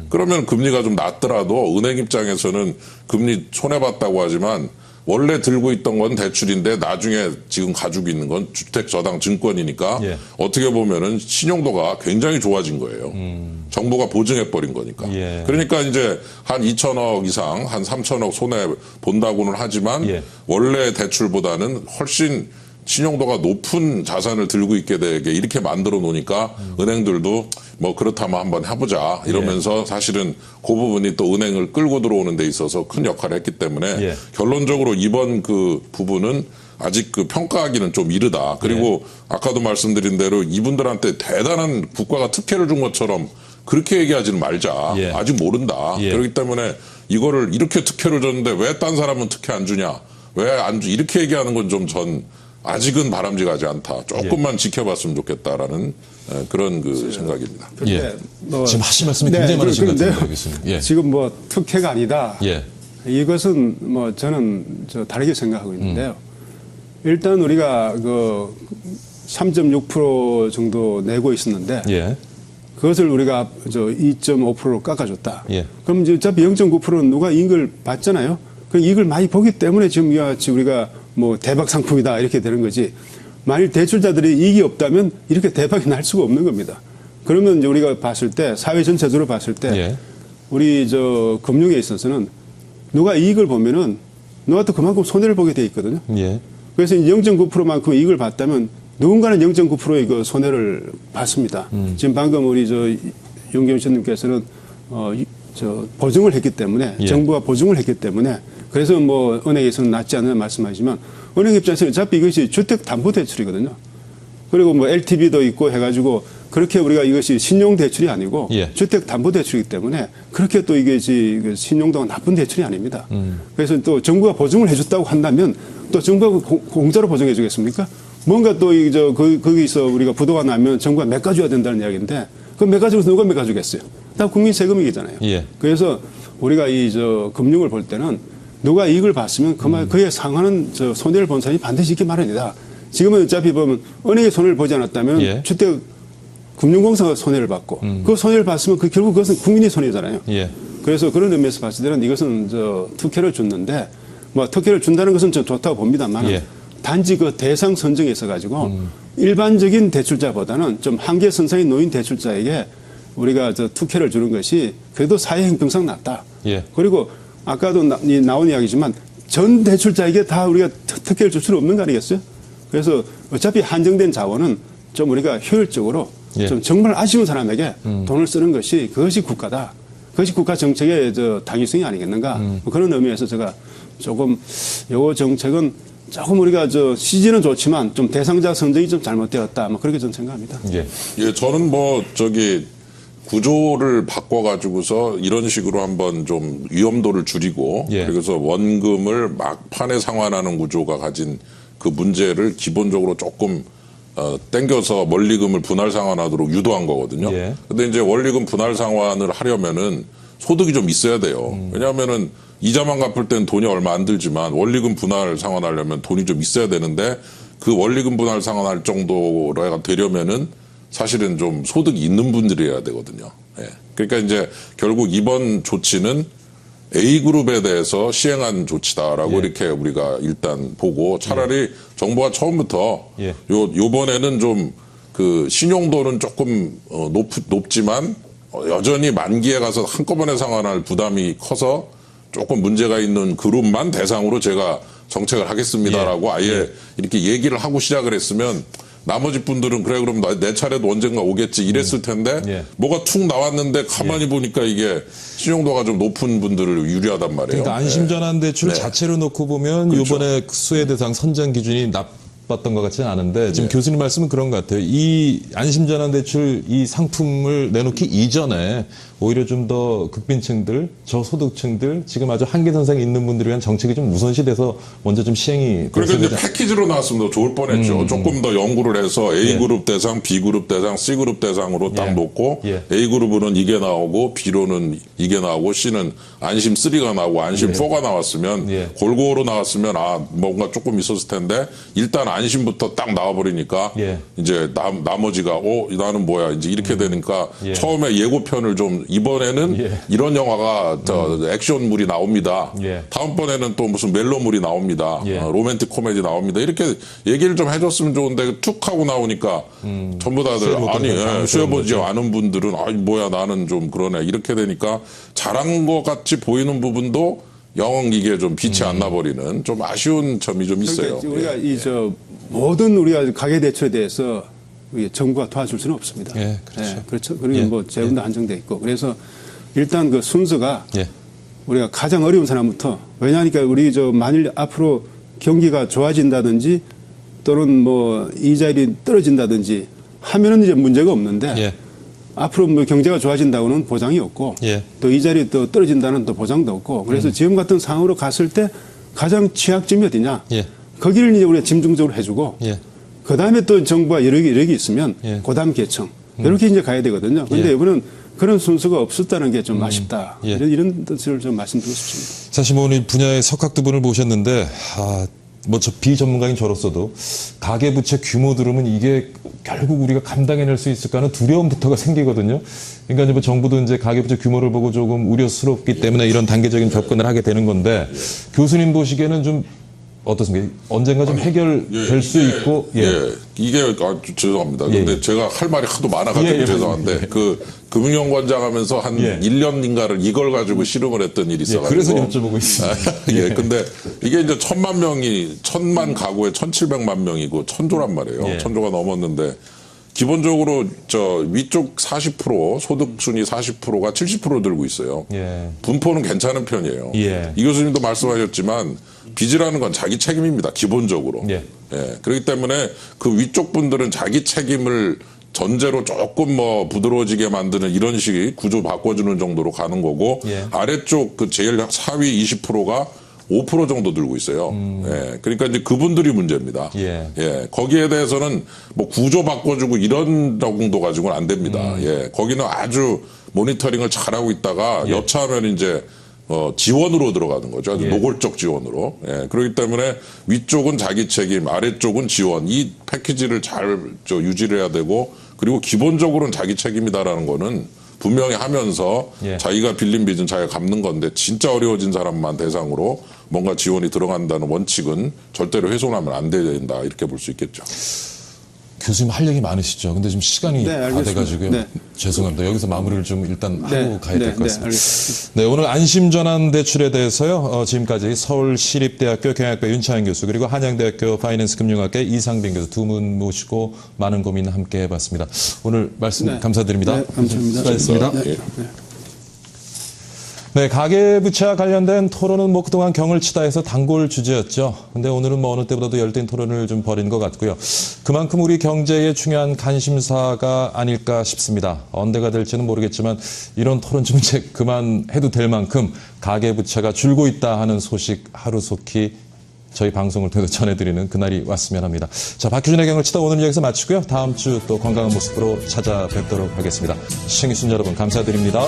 [SPEAKER 7] 그러면 금리가 좀 낮더라도 은행 입장에서는 금리 손해봤다고 하지만 원래 들고 있던 건 대출인데 나중에 지금 가지고 있는 건 주택저당증권이니까
[SPEAKER 1] 예.
[SPEAKER 7] 어떻게 보면은 신용도가 굉장히 좋아진 거예요. 정부가 보증해버린 거니까.
[SPEAKER 1] 예.
[SPEAKER 7] 그러니까 이제 한 2천억 이상, 한 3천억 손해 본다고는 하지만
[SPEAKER 1] 예.
[SPEAKER 7] 원래 대출보다는 훨씬 신용도가 높은 자산을 들고 있게 되게 이렇게 만들어 놓으니까 은행들도 뭐 그렇다면 한번 해보자 이러면서 사실은 그 부분이 또 은행을 끌고 들어오는 데 있어서 큰 역할을 했기 때문에
[SPEAKER 1] 예.
[SPEAKER 7] 결론적으로 이번 그 부분은 아직 그 평가하기는 좀 이르다. 그리고 아까도 말씀드린 대로 이분들한테 대단한 국가가 특혜를 준 것처럼 그렇게 얘기하지는 말자.
[SPEAKER 1] 예.
[SPEAKER 7] 아직 모른다.
[SPEAKER 1] 예.
[SPEAKER 7] 그렇기 때문에 이거를 이렇게 특혜를 줬는데 왜 딴 사람은 특혜 안 주냐? 왜 안 주? 이렇게 얘기하는 건 좀 전 아직은 바람직하지 않다. 조금만 지켜봤으면 좋겠다라는 그런 그 생각입니다.
[SPEAKER 1] 예.
[SPEAKER 8] 뭐
[SPEAKER 1] 지금 하실 말씀이 굉장히 많으신 것 같은데요, 교수님. 예.
[SPEAKER 8] 지금 뭐 특혜가 아니다.
[SPEAKER 1] 예.
[SPEAKER 8] 이것은 뭐 저는 다르게 생각하고 있는데요. 일단 우리가 그 3.6% 정도 내고 있었는데
[SPEAKER 1] 예.
[SPEAKER 8] 그것을 우리가 2.5%로 깎아줬다.
[SPEAKER 1] 예.
[SPEAKER 8] 그럼 이제 어차피 0.9%는 누가 이익을 받잖아요. 그 이익을 많이 보기 때문에 지금 이와 같이 우리가 뭐 대박 상품이다 이렇게 되는 거지. 만일 대출자들이 이익이 없다면 이렇게 대박이 날 수가 없는 겁니다. 그러면 이제 우리가 봤을 때 사회 전체적으로 봤을 때
[SPEAKER 1] 예.
[SPEAKER 8] 우리 금융에 있어서는 누가 이익을 보면은 누가 또 그만큼 손해를 보게 돼 있거든요.
[SPEAKER 1] 예.
[SPEAKER 8] 그래서 0.9%만큼 이익을 봤다면 누군가는 0.9%의 그 손해를 봤습니다. 지금 방금 우리 윤경신님께서는 보증을 했기 때문에
[SPEAKER 1] 예.
[SPEAKER 8] 정부가 보증을 했기 때문에 그래서 뭐 은행에서는 낫지 않는 말씀하시지만 은행 입장에서는 어차피 이것이 주택담보대출이거든요. 그리고 뭐 LTV도 있고 해가지고 그렇게 우리가 이것이 신용대출이 아니고
[SPEAKER 1] 예.
[SPEAKER 8] 주택담보대출이기 때문에 그렇게 또 이게 신용도가 나쁜 대출이 아닙니다. 그래서 또 정부가 보증을 해줬다고 한다면 또 정부가 공짜로 보증해 주겠습니까? 뭔가 또 거기서 우리가 부도가 나면 정부가 메꿔줘야 된다는 이야기인데 그 메꿔주면서 누가 메꿔주겠어요? 다 국민 세금이잖아요.
[SPEAKER 1] 예.
[SPEAKER 8] 그래서 우리가 금융을 볼 때는 누가 이익을 봤으면 그에 상하는 손해를 본 사람이 반드시 있기 마련이다. 지금은 어차피 보면 은행이 손해를 보지 않았다면
[SPEAKER 1] 예.
[SPEAKER 8] 주택 금융공사가 손해를 받고 그 손해를 봤으면 결국 그것은 국민이 손해잖아요.
[SPEAKER 1] 예.
[SPEAKER 8] 그래서 그런 의미에서 봤을 때는 이것은 특혜를 줬는데 뭐 특혜를 준다는 것은 좀 좋다고 봅니다만
[SPEAKER 1] 예.
[SPEAKER 8] 단지 그 대상 선정에 있어 가지고 일반적인 대출자보다는 좀 한계선상에 놓인 대출자에게 우리가 특혜를 주는 것이 그래도 사회 형평상 낫다.
[SPEAKER 1] 예.
[SPEAKER 8] 그리고 아까도 나온 이야기지만 전 대출자에게 다 우리가 특혜를 줄 수는 없는 거 아니겠어요? 그래서 어차피 한정된 자원은 좀 우리가 효율적으로
[SPEAKER 1] 예.
[SPEAKER 8] 좀 정말 아쉬운 사람에게 돈을 쓰는 것이 그것이 국가다. 그것이 국가 정책의 당위성이 아니겠는가. 뭐 그런 의미에서 제가 조금 요 정책은 조금 우리가 시기는 좋지만 좀 대상자 선정이 좀 잘못되었다. 뭐 그렇게 저는 생각합니다.
[SPEAKER 1] 예.
[SPEAKER 7] 예, 저는 구조를 바꿔가지고서 이런 식으로 한번 좀 위험도를 줄이고
[SPEAKER 1] 예.
[SPEAKER 7] 그래서 원금을 막판에 상환하는 구조가 가진 그 문제를 기본적으로 조금 땡겨서 원리금을 분할 상환하도록 유도한 거거든요.
[SPEAKER 1] 예.
[SPEAKER 7] 근데 이제 원리금 분할 상환을 하려면은 소득이 좀 있어야 돼요. 왜냐하면은 이자만 갚을 때는 돈이 얼마 안 들지만 원리금 분할 상환하려면 돈이 좀 있어야 되는데 그 원리금 분할 상환할 정도가 되려면은 사실은 좀 소득이 있는 분들이어야 되거든요. 예. 그러니까 이제 결국 이번 조치는 A그룹에 대해서 시행한 조치다라고
[SPEAKER 1] 예.
[SPEAKER 7] 이렇게 우리가 일단 보고 차라리 정부가 처음부터
[SPEAKER 1] 예.
[SPEAKER 7] 요번에는 좀 그 신용도는 조금 높지만 여전히 만기에 가서 한꺼번에 상환할 부담이 커서 조금 문제가 있는 그룹만 대상으로 제가 정책을 하겠습니다라고 아예 이렇게 얘기를 하고 시작을 했으면 나머지 분들은 그래 그럼 내 차례도 언젠가 오겠지 이랬을 텐데
[SPEAKER 1] 예.
[SPEAKER 7] 뭐가 툭 나왔는데 가만히 보니까 이게 신용도가 좀 높은 분들을 유리하단 말이에요.
[SPEAKER 1] 그러니까 안심전환대출
[SPEAKER 7] 네.
[SPEAKER 1] 자체로 놓고 보면
[SPEAKER 7] 그렇죠.
[SPEAKER 1] 이번에 수혜 대상 선정 기준이 나빴던 것 같지는 않은데 지금 교수님 말씀은 그런 것 같아요. 이 안심전환대출 이 상품을 내놓기 이전에 오히려 좀 더 극빈층들, 저소득층들, 지금 아주 한계선상에 있는 분들을 위한 정책이 좀 우선시돼서 먼저 좀 시행이
[SPEAKER 7] 그러니까 이제
[SPEAKER 1] 됐어야
[SPEAKER 7] 패키지로 나왔으면 더 좋을 뻔했죠. 조금 더 연구를 해서 A그룹 대상, B그룹 대상, C그룹 대상으로 딱
[SPEAKER 1] 예.
[SPEAKER 7] 놓고
[SPEAKER 1] 예.
[SPEAKER 7] A그룹은 이게 나오고 B로는 이게 나오고 C는 안심 3가 나오고 안심 4가 나왔으면
[SPEAKER 1] 예.
[SPEAKER 7] 골고루 나왔으면 뭔가 조금 있었을 텐데 일단 안심부터 딱 나와버리니까
[SPEAKER 1] 예.
[SPEAKER 7] 이제 나머지가 나는 뭐야 이제 이렇게 되니까
[SPEAKER 1] 예.
[SPEAKER 7] 처음에 예고편을 좀 이번에는
[SPEAKER 1] 예.
[SPEAKER 7] 이런 영화가 액션물이 나옵니다.
[SPEAKER 1] 예.
[SPEAKER 7] 다음번에는 또 무슨 멜로물이 나옵니다.
[SPEAKER 1] 예.
[SPEAKER 7] 로맨틱 코미디 나옵니다. 이렇게 얘기를 좀 해줬으면 좋은데 툭 하고 나오니까 전부 다들 수혜보지 않은 분들은 뭐야 나는 좀 그러네 이렇게 되니까 잘한 것 같이 보이는 부분도 영 이게 좀 빛이 안 나버리는 좀 아쉬운 점이 좀 있어요.
[SPEAKER 8] 그러니까 우리가 모든 우리가 가계대출에 대해서 정부가 도와줄 수는 없습니다.
[SPEAKER 1] 예, 그렇죠.
[SPEAKER 8] 그렇죠. 그리고
[SPEAKER 1] 예.
[SPEAKER 8] 뭐 재원도 한정돼 있고 그래서 일단 그 순서가
[SPEAKER 1] 예.
[SPEAKER 8] 우리가 가장 어려운 사람부터 왜냐하니까 우리 만일 앞으로 경기가 좋아진다든지 또는 뭐 이자율이 떨어진다든지 하면은 이제 문제가 없는데
[SPEAKER 1] 예.
[SPEAKER 8] 앞으로 뭐 경제가 좋아진다고는 보장이 없고
[SPEAKER 1] 예.
[SPEAKER 8] 또 이자율이 또 떨어진다는 또 보장도 없고 그래서 지금 같은 상황으로 갔을 때 가장 취약점이 어디냐
[SPEAKER 1] 예.
[SPEAKER 8] 거기를 이제 우리가 집중적으로 해주고
[SPEAKER 1] 예.
[SPEAKER 8] 그 다음에 또 정부가 여력이 있으면
[SPEAKER 1] 예.
[SPEAKER 8] 그다음 계층 이렇게 이제 가야 되거든요. 그런데
[SPEAKER 1] 예.
[SPEAKER 8] 이번은 그런 순서가 없었다는 게 좀 아쉽다.
[SPEAKER 1] 예.
[SPEAKER 8] 이런 뜻을 좀 말씀드리고 싶습니다.
[SPEAKER 1] 사실 뭐 오늘 분야의 석학두 분을 모셨는데 뭐 저 비전문가인 저로서도 가계부채 규모 들으면 이게 결국 우리가 감당해낼 수 있을까 하는 두려움부터가 생기거든요. 그러니까 이제 뭐 정부도 이제 가계부채 규모를 보고 조금 우려스럽기 때문에 이런 단계적인 접근을 하게 되는 건데 교수님 보시기에는 좀 어떻습니까? 언젠가 좀 해결될 수 있고
[SPEAKER 7] 이게 죄송합니다. 근데 제가 할 말이 하도 많아가지고 죄송한데 그 금융연구원장 하면서 한 1년인가를 이걸 가지고 실험을 했던 일이 있어가지고
[SPEAKER 1] 그래서 여쭤보고 있습니다.
[SPEAKER 7] 근데 이게 이제 1000만 가구에 1700만 명이고 1000조란 말이에요. 1000조가 넘었는데 기본적으로 위쪽 40% 소득 순위 40%가 70% 들고 있어요. 분포는 괜찮은 편이에요. 이 교수님도 말씀하셨지만 빚이라는 건 자기 책임입니다. 기본적으로. 그렇기 때문에 그 위쪽 분들은 자기 책임을 전제로 조금 뭐 부드러워지게 만드는 이런 식의 구조 바꿔주는 정도로 가는 거고 아래쪽 그 제일 하위 20%가 5% 정도 들고 있어요. 그러니까 이제 그분들이 문제입니다. 거기에 대해서는 뭐 구조 바꿔주고 이런 정도 가지고는 안 됩니다. 거기는 아주 모니터링을 잘하고 있다가 여차하면 이제 지원으로 들어가는 거죠. 아주
[SPEAKER 1] 예.
[SPEAKER 7] 노골적 지원으로. 예, 그렇기 때문에 위쪽은 자기 책임, 아래쪽은 지원. 이 패키지를 잘 유지를 해야 되고, 그리고 기본적으로는 자기 책임이다라는 거는 분명히 하면서
[SPEAKER 1] 예.
[SPEAKER 7] 자기가 빌린 빚은 자기가 갚는 건데, 진짜 어려워진 사람만 대상으로 뭔가 지원이 들어간다는 원칙은 절대로 훼손하면 안 된다, 이렇게 볼 수 있겠죠.
[SPEAKER 1] 교수님 할 얘기 많으시죠. 근데 지금 시간이
[SPEAKER 8] 네,
[SPEAKER 1] 다
[SPEAKER 8] 알겠습니다.
[SPEAKER 1] 돼가지고요.
[SPEAKER 8] 네.
[SPEAKER 1] 죄송합니다. 여기서 마무리를 좀 일단 하고 가야 될 것 같습니다.
[SPEAKER 8] 알겠습니다.
[SPEAKER 1] 네, 오늘 안심전환대출에 대해서요. 지금까지 서울시립대학교 경영학과 윤창현 교수 그리고 한양대학교 파이낸스금융학과 이상빈 교수 두 분 모시고 많은 고민 함께 해봤습니다. 오늘 말씀
[SPEAKER 8] 네.
[SPEAKER 1] 감사드립니다.
[SPEAKER 8] 네, 감사합니다.
[SPEAKER 1] 수고하셨습니다.
[SPEAKER 8] 네.
[SPEAKER 1] 네, 가계부채와 관련된 토론은 그동안 경을 치다 해서 단골 주제였죠. 근데 오늘은 어느 때보다도 열띤 토론을 좀 벌인 것 같고요. 그만큼 우리 경제에 중요한 관심사가 아닐까 싶습니다. 언제가 될지는 모르겠지만 이런 토론 좀 이제 그만해도 될 만큼 가계부채가 줄고 있다 하는 소식 하루속히 저희 방송을 통해서 전해드리는 그날이 왔으면 합니다. 자, 박효준의 경을 치다 오늘 여기서 마치고요. 다음 주 또 건강한 모습으로 찾아뵙도록 하겠습니다. 시청해주신 여러분 감사드립니다.